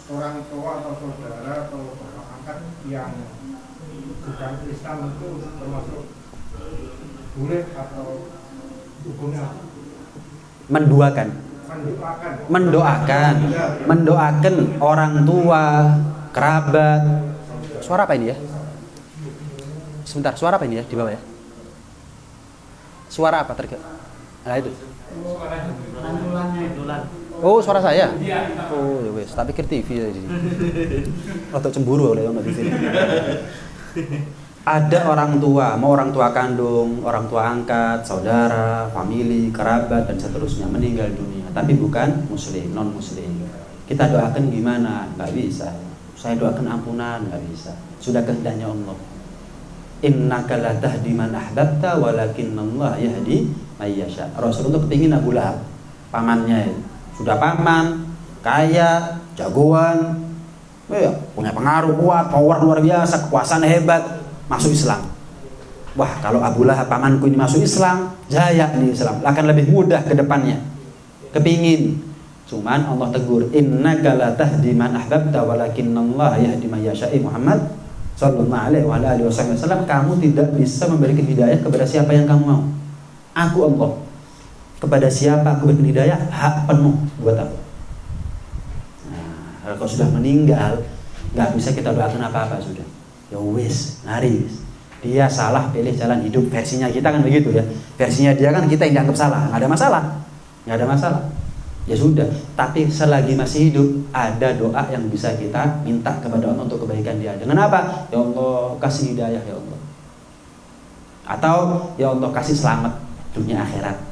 orang tua atau saudara atau bapak angkat yang bukan Islam itu termasuk boleh atau hukumnya? Mendoakan orang tua, kerabat. Suara apa ini ya? Sebentar, suara apa ini ya di bawah ya? Suara apa Nah itu. Oh, suara saya. Oh, ya wes, tak pikir TV ya di sini. Atau cemburu oleh orang di sini. Ada orang tua, mau orang tua kandung, orang tua angkat, saudara, famili, kerabat dan seterusnya meninggal dunia, tapi bukan muslim, non muslim. Kita doakan gimana? Nggak bisa. Saya doakan ampunan, nggak bisa. Sudah kehendaknya Allah. Innaka la tahdi man ahbabta walakinnallaha yahdi may yasha. Rasul itu kepingin Abu Lahab, pamannya itu. Sudah paman, kaya, jagoan, punya pengaruh kuat, power luar biasa, kekuasaan hebat, masuk Islam. Wah, kalau Abu Lahab pamanku ini masuk Islam, jaya di Islam, akan lebih mudah ke depannya. Kepingin. Cuman Allah tegur, innaka la tahdi man ahbabta walakinnallaha yahdi may yasha. Muhammad sallallahu alaihi wasallam, kamu tidak bisa memberikan hidayah kepada siapa yang kamu mau. Aku Allah. Kepada siapa aku berikan hidayah, hak penuh buat aku. Nah, kalau sudah meninggal, nggak bisa kita doakan apa-apa sudah. Ya wis, wis. Dia salah pilih jalan hidup, versinya kita kan begitu ya. Versinya dia kan kita yang dianggap salah, nggak ada masalah. Ya sudah, tapi selagi masih hidup ada doa yang bisa kita minta kepada Allah untuk kebaikan dia. Dengan apa? Ya Allah kasih hidayah ya Allah. Atau ya Allah kasih selamat dunia akhirat.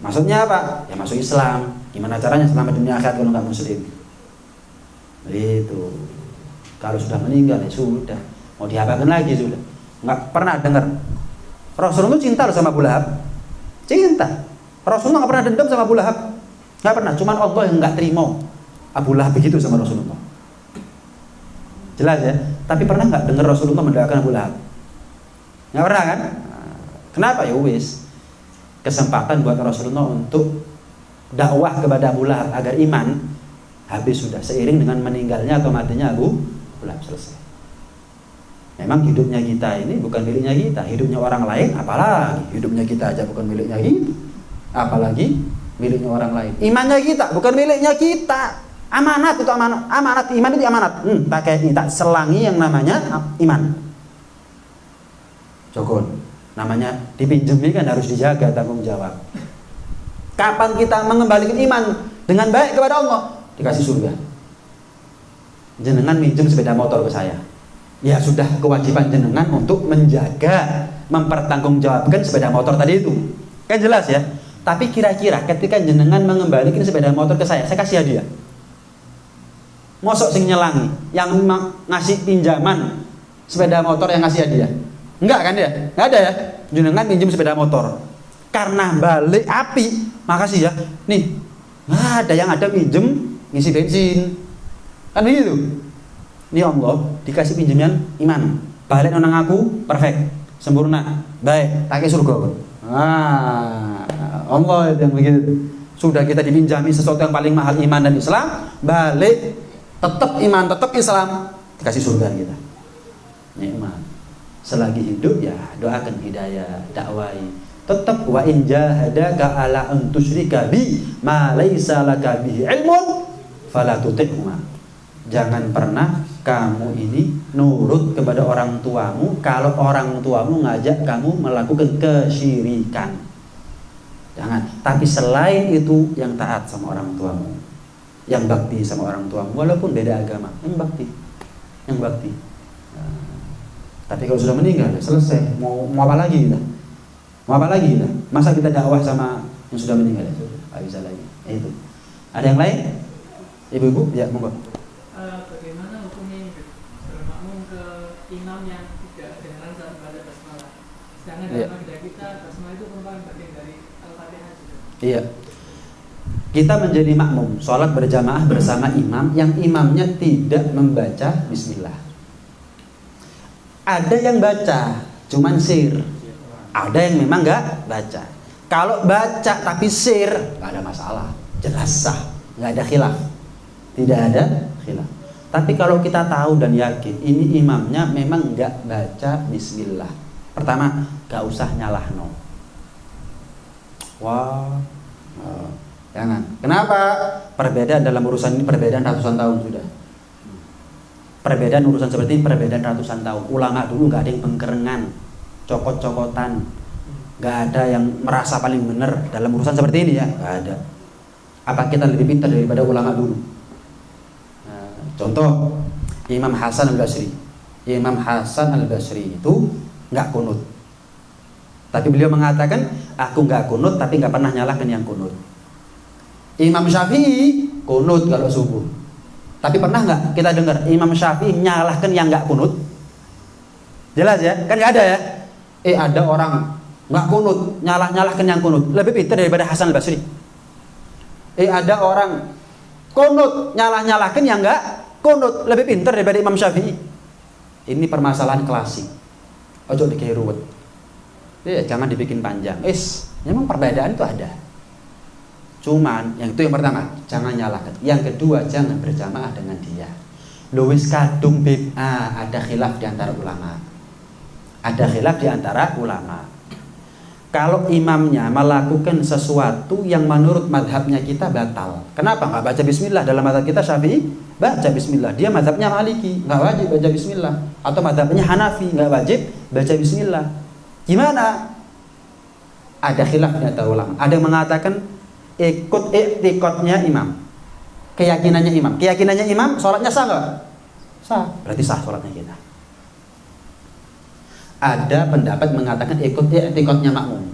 Maksudnya apa? Ya masuk Islam. Gimana caranya selamat dunia akhirat kalau nggak muslim? Itu. Kalau sudah meninggal ya sudah. Mau diapakan lagi sudah. Nggak pernah dengar. Rasulullah cinta loh sama Abu Lahab. Cinta. Rasulullah nggak pernah dendam sama Abu Lahab. Nggak pernah. Cuman Allah yang nggak terima Abu Lahab begitu sama Rasulullah. Jelas ya. Tapi pernah nggak dengar Rasulullah mendoakan Abu Lahab? Nggak pernah kan? Kenapa? Ya wis. Kesempatan buat Rasulullah untuk dakwah kepada Abu Lahab agar iman, habis sudah seiring dengan meninggalnya atau matinya Abu Lahab, selesai. Memang hidupnya kita ini bukan miliknya kita, hidupnya orang lain apalagi, hidupnya kita aja bukan miliknya kita, apalagi miliknya orang lain. Imannya kita bukan miliknya kita, amanat itu amanat iman itu amanat. Pakai ini tak selangi yang namanya iman. Jokon. Namanya dipinjam ini kan harus dijaga, tanggung jawab. Kapan kita mengembalikan iman dengan baik kepada Allah? Dikasih surga. Jenengan minjem sepeda motor ke saya. Ya sudah kewajiban jenengan untuk menjaga, mempertanggungjawabkan sepeda motor tadi itu. Kan jelas ya? Tapi kira-kira ketika jenengan mengembalikan sepeda motor ke saya kasih hadiah. Mosok sing nyelangi, yang ngasih pinjaman sepeda motor yang ngasih hadiah. Enggak kan ya? Enggak ada ya? Jenengan pinjam sepeda motor. Karena balik api, makasih ya. Nih, nggak ada yang ada minjem ngisi bensin. Kan begitu? Ini Allah dikasih pinjaman iman. Balik nonang aku, perfect, sempurna, baik, pakai surga. Allah yang begitu. Sudah kita dipinjami sesuatu yang paling mahal, iman dan Islam, balik tetap iman, tetap Islam, dikasih surga kita. Nikmat. Selagi hidup ya doakan hidayah, dakwai. Tetap wa in jahadaka ala an tusyrika bi ma laisa laka bihi ilmun fala tuti'huma. Jangan pernah kamu ini nurut kepada orang tuamu kalau orang tuamu ngajak kamu melakukan kesyirikan. Jangan. Tapi selain itu yang taat sama orang tuamu, yang bakti sama orang tuamu walaupun beda agama, yang bakti. Tapi kalau sudah meninggal, ya selesai. Mau apa lagi kita? Masa kita dakwah sama yang sudah meninggal? Ya sudah, nggak bisa lagi. Itu. Ada yang lain? Ibu-ibu? Ya, monggo. Bagaimana hukumnya bermakmum ke imam yang tidak kedengaran saat membaca basmalah? Sedangkan dalam akidah kita, basmalah itu merupakan bagian dari Al-Fatihah juga. Iya. Kita menjadi makmum, sholat berjamaah bersama imam yang imamnya tidak membaca bismillah. Ada yang baca, cuman sir. Ada yang memang nggak baca. Kalau baca tapi sir, nggak ada masalah, jelas sah, nggak ada khilaf, tidak ada khilaf. Tapi kalau kita tahu dan yakin ini imamnya memang nggak baca bismillah, pertama nggak usah nyalahno. Wah, jangan. Kenapa? Perbedaan dalam urusan ini perbedaan ratusan tahun sudah. Perbedaan urusan seperti ini perbedaan ratusan tahun. Ulama dulu nggak ada yang bengkerengan, cokot-cokotan, nggak ada yang merasa paling benar dalam urusan seperti ini ya, nggak ada. Apa kita lebih pintar daripada ulama dulu? Nah, contoh Imam Hasan al-Basri. Imam Hasan al-Basri itu nggak kunut, tapi beliau mengatakan aku nggak kunut tapi nggak pernah nyalahkan yang kunut. Imam Syafi'i kunut kalau subuh, tapi pernah nggak kita dengar Imam Syafi'i menyalahkan yang nggak kunut? Jelas ya, kan nggak ada ya. Ada orang nggak kunut nyalahkan yang kunut, lebih pintar daripada Hasan al-Basri. Ada orang kunut nyalahkan yang nggak kunut, lebih pintar daripada Imam Syafi'i. Ini permasalahan klasik. Ojo dikei ruwet. Jangan dibikin panjang. Memang perbedaan itu ada. Cuman yang itu yang pertama, jangan nyalahkan. Yang kedua, jangan berjamaah dengan dia. Luwis kadung bid'ah, ada khilaf di antara ulama. Ada khilaf di antara ulama. Kalau imamnya melakukan sesuatu yang menurut madhabnya kita batal. Kenapa? Nggak baca bismillah. Dalam madhab kita Syafi'i, baca bismillah. Dia madhabnya Maliki, nggak wajib baca bismillah. Atau madhabnya Hanafi, nggak wajib baca bismillah. Gimana? Ada khilaf di antara ulama. Ada yang mengatakan ikut iktikadnya imam, keyakinannya imam. Keyakinannya imam, sholatnya sah nggak? Sah. Berarti sah sholatnya kita. Ada pendapat mengatakan ikut iktikadnya makmum.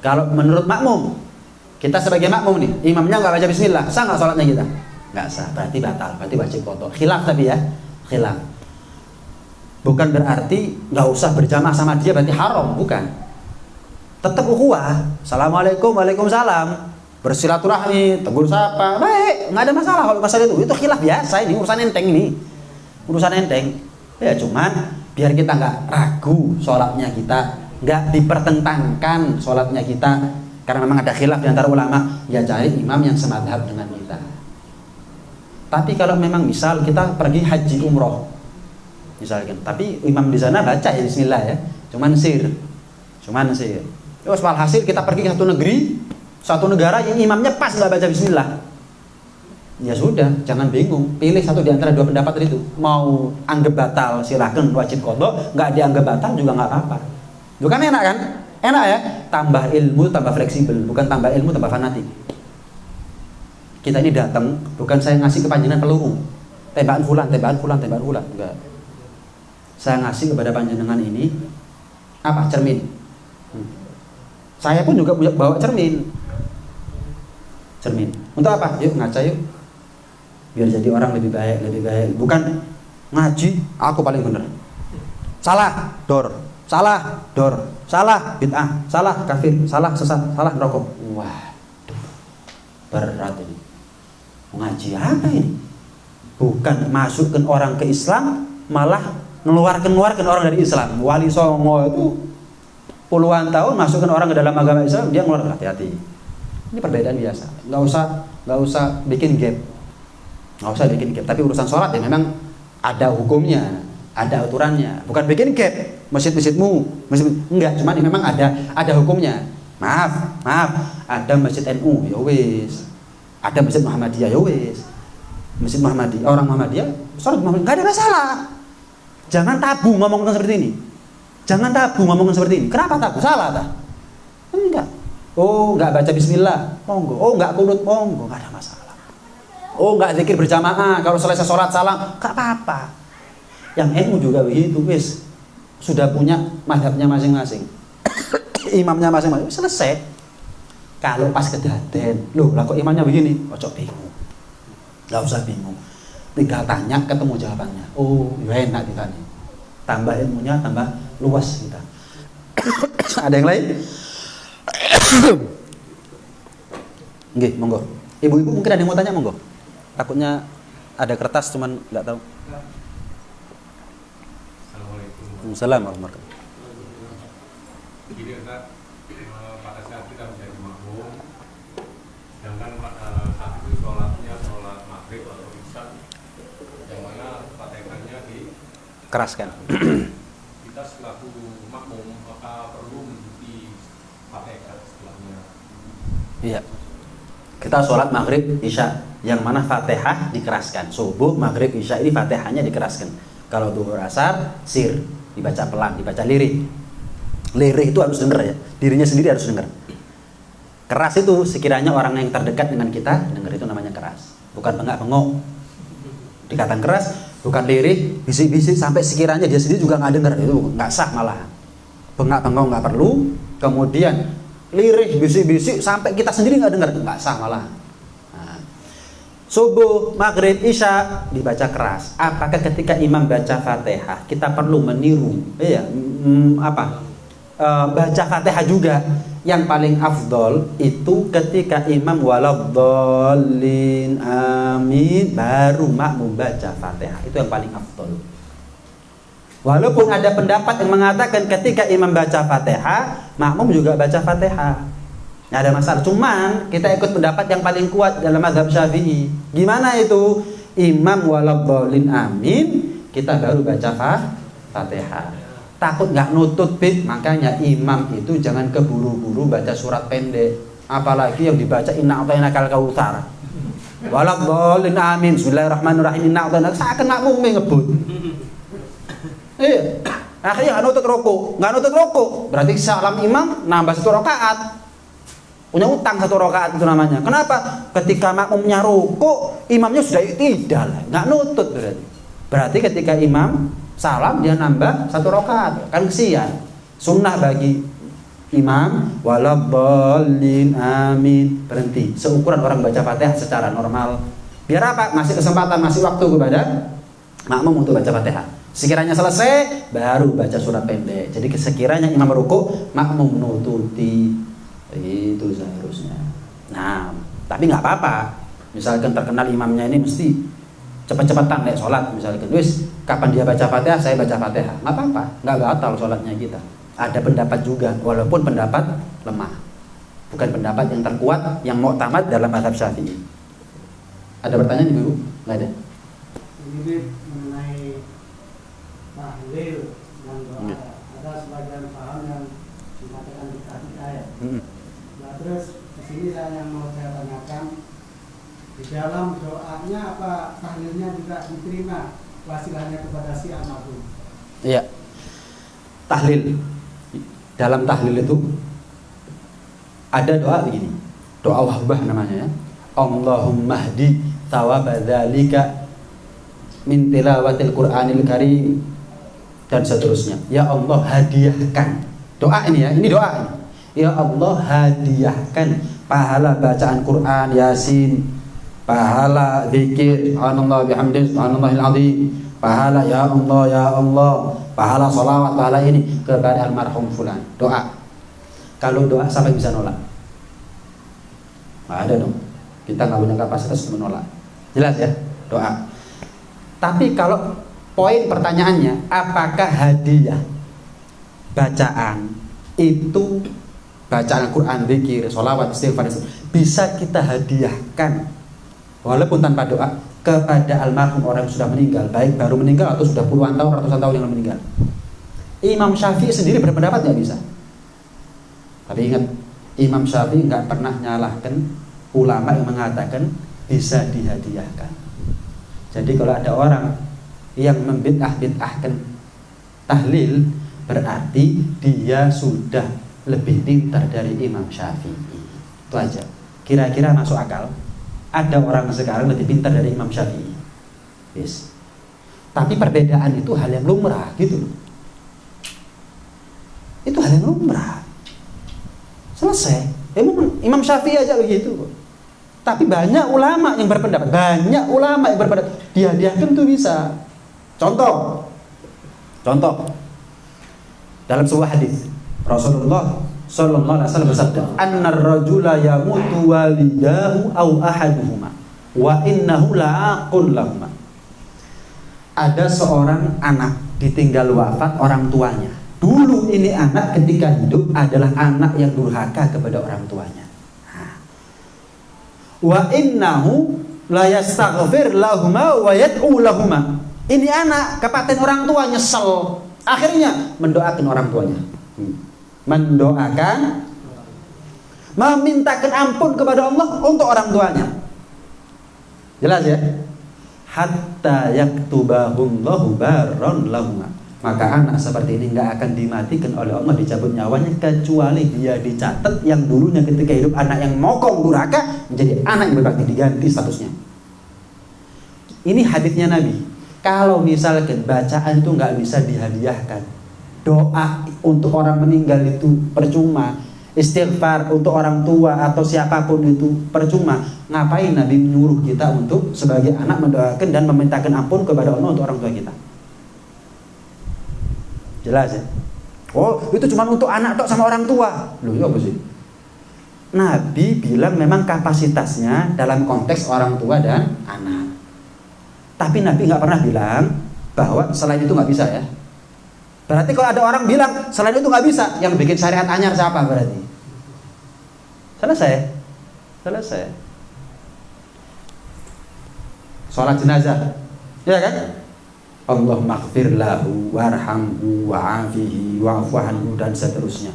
Kalau menurut makmum, kita sebagai makmum nih, imamnya nggak baca bismillah, sah nggak sholatnya kita? Nggak sah. Berarti batal. Berarti wajib qadha. Khilaf tapi ya, khilaf. Bukan berarti nggak usah berjamaah sama dia berarti haram, bukan. Tetap ukhuwah, assalamualaikum, waalaikumsalam, bersilaturahmi, tegur sapa, baik, nggak ada masalah kalau masalah itu khilaf biasa, ini urusan enteng ini, urusan enteng. Ya cuman biar kita nggak ragu sholatnya kita, nggak dipertentangkan sholatnya kita, karena memang ada khilaf di antara ulama, ya cari imam yang semadhab dengan kita. Tapi kalau memang misal kita pergi haji umroh, misalkan, tapi imam di sana baca ya bismillah ya, cuman sir. Terus walhasil kita pergi ke satu negeri, satu negara yang imamnya pas nggak baca bismillah. Ya sudah, jangan bingung, pilih satu di antara dua pendapat itu. Mau anggap batal silahkan, wajib qadha, nggak dianggap batal juga nggak apa-apa. Itu kan enak kan? Enak ya? Tambah ilmu, tambah fleksibel, bukan tambah ilmu, tambah fanatik. Kita ini datang, bukan saya ngasih kepanjangan peluru, tembakan fulan, enggak. Saya ngasih kepada panjenengan ini apa? Cermin. Saya pun juga bawa cermin. Untuk apa? Yuk ngaca yuk. Biar jadi orang lebih baik. Bukan ngaji, aku paling benar. Salah, salah, bid'ah, salah, kafir, salah, sesat, salah, rokok. Waduh, berat ini. Ngaji apa ini? Bukan masukkan orang ke Islam, malah mengeluarkan orang dari Islam. Wali Songo itu puluhan tahun masukkan orang ke dalam agama Islam, dia ngeluar. Hati-hati. Ini perbedaan biasa. Nggak usah bikin gap. Tapi urusan sholat ya memang ada hukumnya, ada aturannya. Bukan bikin gap. Masjid-masjidmu, enggak. Cuman memang ada hukumnya. Maaf. Ada masjid NU, ya wis. Ada masjid Muhammadiyah, ya wis. Masjid Muhammadiyah, orang Muhammadiyah, sholat Muhammadiyah, nggak ada masalah. Jangan tabu ngomong tentang seperti ini. Kenapa tabu? Salah tak? Enggak. Oh, enggak baca bismillah, monggo. Oh, enggak kunut, monggo, enggak ada masalah. Oh, enggak zikir berjamaah, kalau selesai sholat salam, enggak apa-apa. Yang NU juga begitu, wis. Sudah punya mazhabnya masing-masing. Imamnya masing-masing, selesai. Kalau pas kedaden, loh, lah kok imamnya begini? Ojo bingung. Enggak usah bingung. Tinggal tanya, ketemu jawabannya. Oh, ya enak ditanya. Tambah ilmunya, tambah luas kita. Ada yang lain? Nggih, monggo. Ibu-ibu mungkin ada yang mau tanya, monggo. Takutnya ada kertas cuman nggak tahu. Assalamualaikum warahmatullahi wabarakatuh. Jadi Ustaz, pada saat kita menjadi makmum, sedangkan saat itu sholatnya sholat maghrib atau isya, yang mana fatihahnya Keraskan. kita selaku makmum maka perlu mengikuti fatihah setelahnya. Iya. Kita sholat maghrib isya, yang mana fatihah dikeraskan. Subuh, maghrib, isya ini fatihahnya dikeraskan. Kalau duhur asar, sir, dibaca pelan, dibaca lirih. Lirih itu harus dengar ya, dirinya sendiri harus dengar. Keras itu sekiranya orang yang terdekat dengan kita dengar, itu namanya keras. Bukan bengak-bengok. Dikatakan keras, bukan lirih, bisik-bisik sampai sekiranya dia sendiri juga nggak dengar, itu nggak sah malah. Bengak-bengok nggak perlu. Kemudian lirih, bisik-bisik sampai kita sendiri nggak dengar, nggak sah malah. Nah, subuh, maghrib, isya dibaca keras. Apakah ketika imam baca fatihah kita perlu meniru? Baca fatihah juga? Yang paling afdol itu ketika imam waladhdallin amin baru makmum baca fatihah, itu yang paling afdol. Walaupun ada pendapat yang mengatakan ketika imam baca fatihah makmum juga baca fatihah, nggak ada masalah. Cuman kita ikut pendapat yang paling kuat dalam mazhab Syafi'i. Gimana itu? Imam waladhdallin amin, kita baru baca fatihah. Takut nggak nutut bib, makanya imam itu jangan keburu-buru baca surat pendek, apalagi yang dibaca inna a'tainakal kautsar. Waladhdallin amin, bismillahirrahmanirrahim, inna a'tainakal, seakan makmum ngebut. Iya, akhirnya nggak nutut rokok, berarti salam imam nambah 1 rakaat, punya utang 1 rakaat itu namanya. Kenapa? Ketika makmumnya rokok, imamnya sudah iktidal, nggak nutut berarti ketika imam salam dia nambah 1 rakaat, kan kesian. Sunnah bagi imam waladhdallin amin, berhenti seukuran orang baca fatihah secara normal. Biar apa? Masih kesempatan, masih waktu kepada makmum untuk baca fatihah. Sekiranya selesai baru baca surat pendek. Jadi sekiranya imam rukuk makmum nututi, itu seharusnya. Nah, tapi nggak apa-apa. Misalkan terkenal imamnya ini mesti cepet-cepetan naik sholat, misalkan wis kapan dia baca fatihah saya baca fatihah, nggak apa-apa, nggak batal sholatnya kita. Ada pendapat juga, walaupun pendapat lemah, bukan pendapat yang terkuat, yang mu'tamad dalam mazhab Syafi'i. Ada pertanyaan ibu? Nggak ada. Ini mengenai tahlil dan doa. Ada sebagian paham yang mengatakan dikasih ayat. Nah, terus di sini yang mau saya tanyakan, di dalam doanya apa tahlilnya juga diterima wasilahnya kepada si almarhum? Iya. Tahlil. Dalam tahlil itu ada doa begini. Doa wahbah namanya ya. Allahumma hdi thawaba dzalika min tilawatil Qur'anil Karim dan seterusnya. Ya Allah hadiahkan. Doa ini ya, ini doa ini. Ya Allah hadiahkan pahala bacaan Quran, Yasin, pahala zikir, subhanallah bihamdihi, subhanallahil azim, pahala ya Allah, pahala sholawat, pahala ini kepada almarhum fulan. Doa. Kalau doa sampai bisa nolak? Nggak ada dong. Kita nggak punya kapasitas untuk menolak. Jelas ya, doa. Tapi kalau poin pertanyaannya, apakah hadiah bacaan itu, bacaan Al-Quran, zikir, sholawat, istighfar, bisa kita hadiahkan walaupun tanpa doa kepada almarhum orang yang sudah meninggal, baik baru meninggal atau sudah puluhan tahun, ratusan tahun yang meninggal? Imam Syafi'i sendiri berpendapat nggak bisa. Tapi ingat, Imam Syafi'i nggak pernah nyalahkan ulama yang mengatakan bisa dihadiahkan. Jadi kalau ada orang yang membid'ah-bid'ahkan tahlil, berarti dia sudah lebih pintar dari Imam Syafi'i. Itu aja. Kira-kira masuk akal? Ada orang sekarang lebih pintar dari Imam Syafi'i. Yes. Tapi perbedaan itu hal yang lumrah gitu. Itu hal yang lumrah. Selesai. Imam Syafi'i aja begitu. Tapi banyak ulama yang berpendapat, dihadiahkan tuh bisa. Contoh dalam sebuah hadis Rasulullah sallallahu alaihi wasallam bersabda, "Annar rajula yamutu walidahu aw ahaduhuma wa innahu la'aqul lahuma." Ada seorang anak ditinggal wafat orang tuanya Dulu ini anak ketika hidup adalah anak yang durhaka kepada orang tuanya. Wa innahu la yastaghfir lahuma wa yad'u lahuma. Ini anak kepaten orang tua nyesel, akhirnya mendoakan orang tuanya. Mendoakan, memintakan ampun kepada Allah untuk orang tuanya. Jelas ya? Hatta yaktubahullahu barron lahuma. Maka anak seperti ini nggak akan dimatikan oleh Allah, dicabut nyawanya, kecuali dia dicatat yang dulunya ketika hidup anak yang mokong durhaka menjadi anak yang berbakti, diganti statusnya. Ini hadisnya Nabi. Kalau misalkan bacaan itu nggak bisa dihadiahkan, doa untuk orang meninggal itu percuma, istighfar untuk orang tua atau siapapun itu percuma, ngapain Nabi menyuruh kita untuk sebagai anak mendoakan dan memintakan ampun kepada Allah untuk orang tua kita? Jelas ya? Oh, itu cuma untuk anak tok sama orang tua. Loh, ya apa sih? Nabi bilang memang kapasitasnya dalam konteks orang tua dan anak. Tapi Nabi nggak pernah bilang bahwa selain itu nggak bisa ya. Berarti kalau ada orang bilang selain itu nggak bisa, yang bikin syariat anyar siapa berarti? Selesai. Sholat jenazah, ya kan? Allahumma ighfir lahu warhamhu wa'afihi wa'fu anhu dan seterusnya.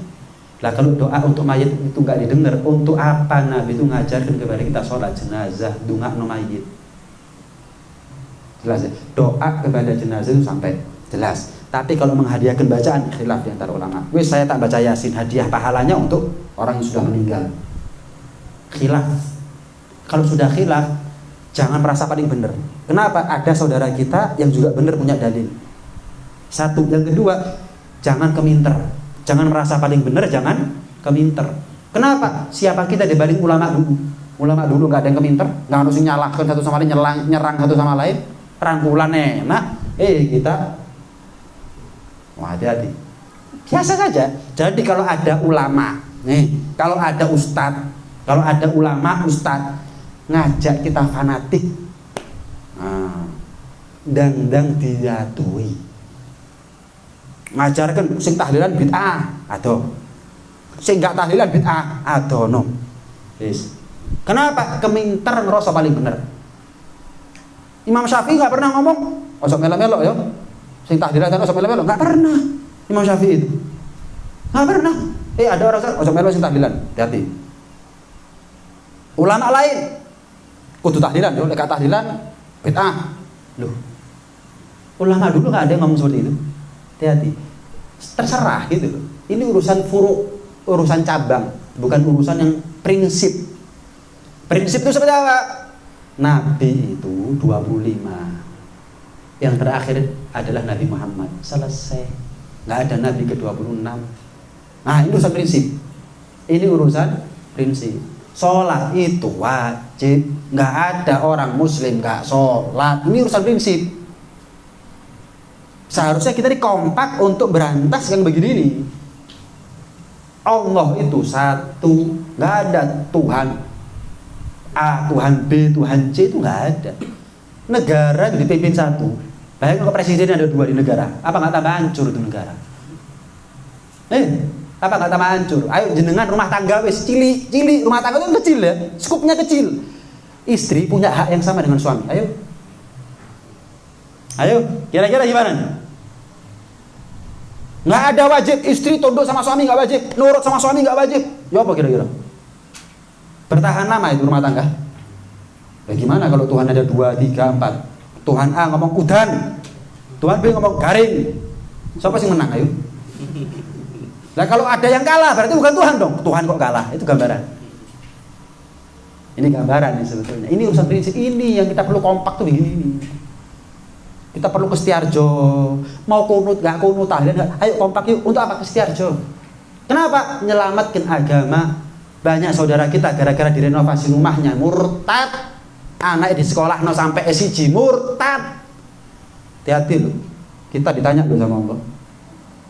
Lah kalau doa untuk mayit itu nggak didengar, untuk apa Nabi itu ngajarkan kepada kita sholat jenazah, dungakno mayit? Jelas ya? Doa kepada jenazah itu sampai jelas. Tapi kalau menghadiahkan bacaan, khilaf di antara ulama. Wes saya tak baca Yasin, hadiah pahalanya untuk orang yang sudah meninggal. Khilaf. Kalau sudah khilaf, jangan merasa paling benar. Kenapa? Ada saudara kita yang juga benar punya dalil. Satu, yang kedua, jangan keminter. Jangan merasa paling benar, jangan keminter. Kenapa? Siapa kita dibanding ulama dulu? Ulama dulu nggak ada yang keminter, nggak harus nyalahkan satu sama lain, nyerang satu sama lain, rangkulan enak. Kita, wah hati-hati. Biasa saja. Jadi kalau ada ulama, kalau ada ustadz, kalau ada ulama ustadz ngajak kita fanatik, dang diatui, ngajarkan sing tahlilan bid'ah, atau sing gak tahlilan bid'ah, atau no. Yes. Kenapa? Keminter ngerasa paling bener. Imam Syafi'i nggak pernah ngomong, osok melo-melo ya, sing tahlilan dan osok melo-melo, nggak pernah. Imam Syafi'i itu nggak pernah. Ada orang osok melo sing tahlilan, hati. Ulama lain kudu tahlilan, yo lek tahlilan bid'ah. Loh. Ulama dulu nggak ada yang ngomong seperti itu. Hati-hati. Terserah gitu loh. Ini urusan furu, urusan cabang, bukan urusan yang prinsip. Prinsip itu seperti apa? Nabi itu 25. Yang terakhir adalah Nabi Muhammad. Selesai. Nggak ada Nabi ke-26. Nah, ini urusan prinsip. Ini urusan prinsip. Sholat itu wajib. Nggak ada orang muslim nggak sholat. Ini urusan prinsip. Seharusnya kita kompak untuk berantas yang begini nih. Allah itu satu, nggak ada Tuhan A, Tuhan B, Tuhan C, itu nggak ada. Negara dipimpin satu. Bayangkan kalau presiden ada dua di negara, apa nggak tambah hancur itu negara? Apa nggak tambah hancur? Ayo jenengan rumah tangga wes cili rumah tangga itu kecil ya, skupnya kecil. Istri punya hak yang sama dengan suami. Ayo, kira-kira gimana? Nggak ada wajib, istri tunduk sama suami nggak wajib, nurut sama suami nggak wajib. Ya apa kira-kira? Bertahan lama itu rumah tangga. Bagaimana kalau Tuhan ada 2, 3, 4? Tuhan A ngomong udan, Tuhan B ngomong garing. Siapa sih menang? Ayo. Nah kalau ada yang kalah berarti bukan Tuhan dong. Tuhan kok kalah? Itu gambaran. Ini gambaran nih sebetulnya. Ini urusan prinsip ini yang kita perlu kompak tuh begini. Kita perlu ke Setiarjo. Mau kunut nggak kunut tahlilan nggak? Ayo kompak yuk. Untuk apa ke Setiarjo? Kenapa? Menyelamatkan agama. Banyak saudara kita gara-gara direnovasi rumahnya murtad. Anak di sekolah no sampai SIG murtad. Hati-hati loh. Kita ditanya loh sama Allah.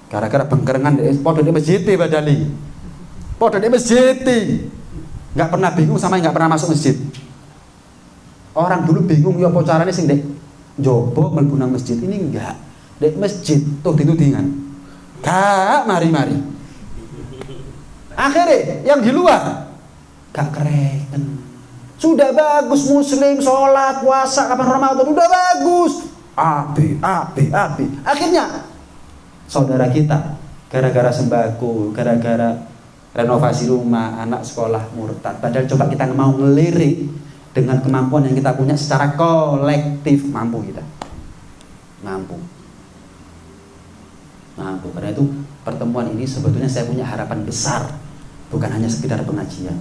Gara-gara bengkerengan podo di masjid badali. Podo di masjid. Nggak pernah bingung sama yang nggak pernah masuk masjid. Orang dulu bingung ya apa caranya sing dek jobo mlebu nang masjid ini enggak. Dek masjid tuh ditudingan. Gak mari-mari. Akhirnya yang di luar gak kereken. Sudah bagus muslim, sholat, puasa, kapan Ramadan, udah bagus. Abi. Akhirnya saudara kita gara-gara sembako, gara-gara renovasi rumah, anak sekolah murtad. Padahal coba kita mau ngelirik dengan kemampuan yang kita punya secara kolektif, mampu kita. Mampu. Karena itu pertemuan ini sebetulnya saya punya harapan besar. Bukan hanya sekedar pengajian,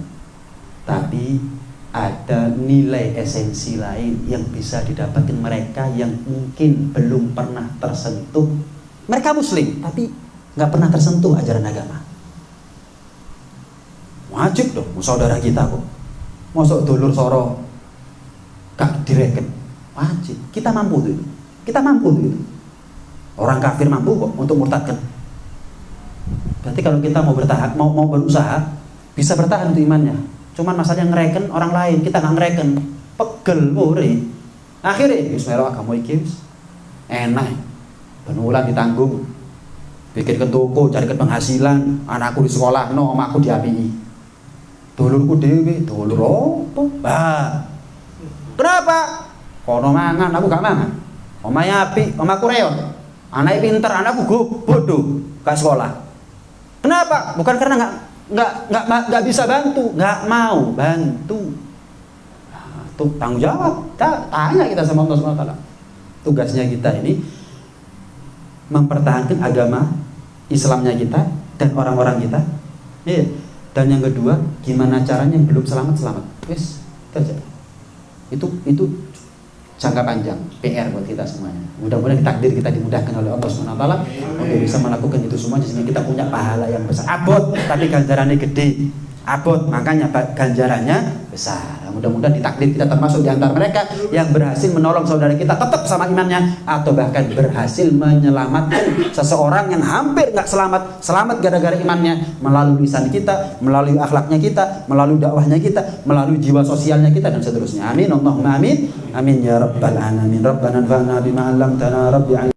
tapi ada nilai esensi lain yang bisa didapatkan mereka yang mungkin belum pernah tersentuh. Mereka muslim, tapi nggak pernah tersentuh ajaran agama. Wajib dong, saudara kita kok. Masuk dulur soro gak direken. Wajib. Kita mampu tuh. Orang kafir mampu kok untuk murtadkan. Berarti kalau kita mau bertahan, mau berusaha, bisa bertahan untuk imannya. Cuman masalahnya ngereken orang lain, kita nggak ngereken, pegel ore. Akhirnya bismillah agama iki enak. Penulan ditanggung. Bikinkan toko, carikan penghasilan, anakku di sekolah, omahku diapii. Dulurku dhewe, dulur apa? Kenapa? Kono mangan, aku gak mangan. Omahe apik, omahku reot. Anaknya pinter, anakku bodoh, gak sekolah. Kenapa? Bukan karena nggak bisa bantu, nggak mau bantu. Nah, tuh tanggung jawab. Tanya kita sama Allah SWT. Tugasnya kita ini mempertahankan agama Islamnya kita dan orang-orang kita. Iya. Dan yang kedua, gimana caranya yang belum selamat. Wes, kerja. Itu jangka panjang PR buat kita semuanya. Mudah-mudahan takdir kita dimudahkan oleh Allah SWT untuk bisa melakukan itu semua sehingga kita punya pahala yang besar. Abot tapi ganjarannya gede. Abot makanya ganjarannya besar. Mudah-mudahan ditakdir kita termasuk di antara mereka yang berhasil menolong saudara kita tetap sama imannya, atau bahkan berhasil menyelamatkan seseorang yang hampir nggak selamat gara-gara imannya, melalui lisan kita, melalui akhlaknya kita, melalui dakwahnya kita, melalui jiwa sosialnya kita, dan seterusnya. Amin Allahumma amin. Amin ya rabbal alamin. Rabbana anfa'na bima 'allamtana rabbi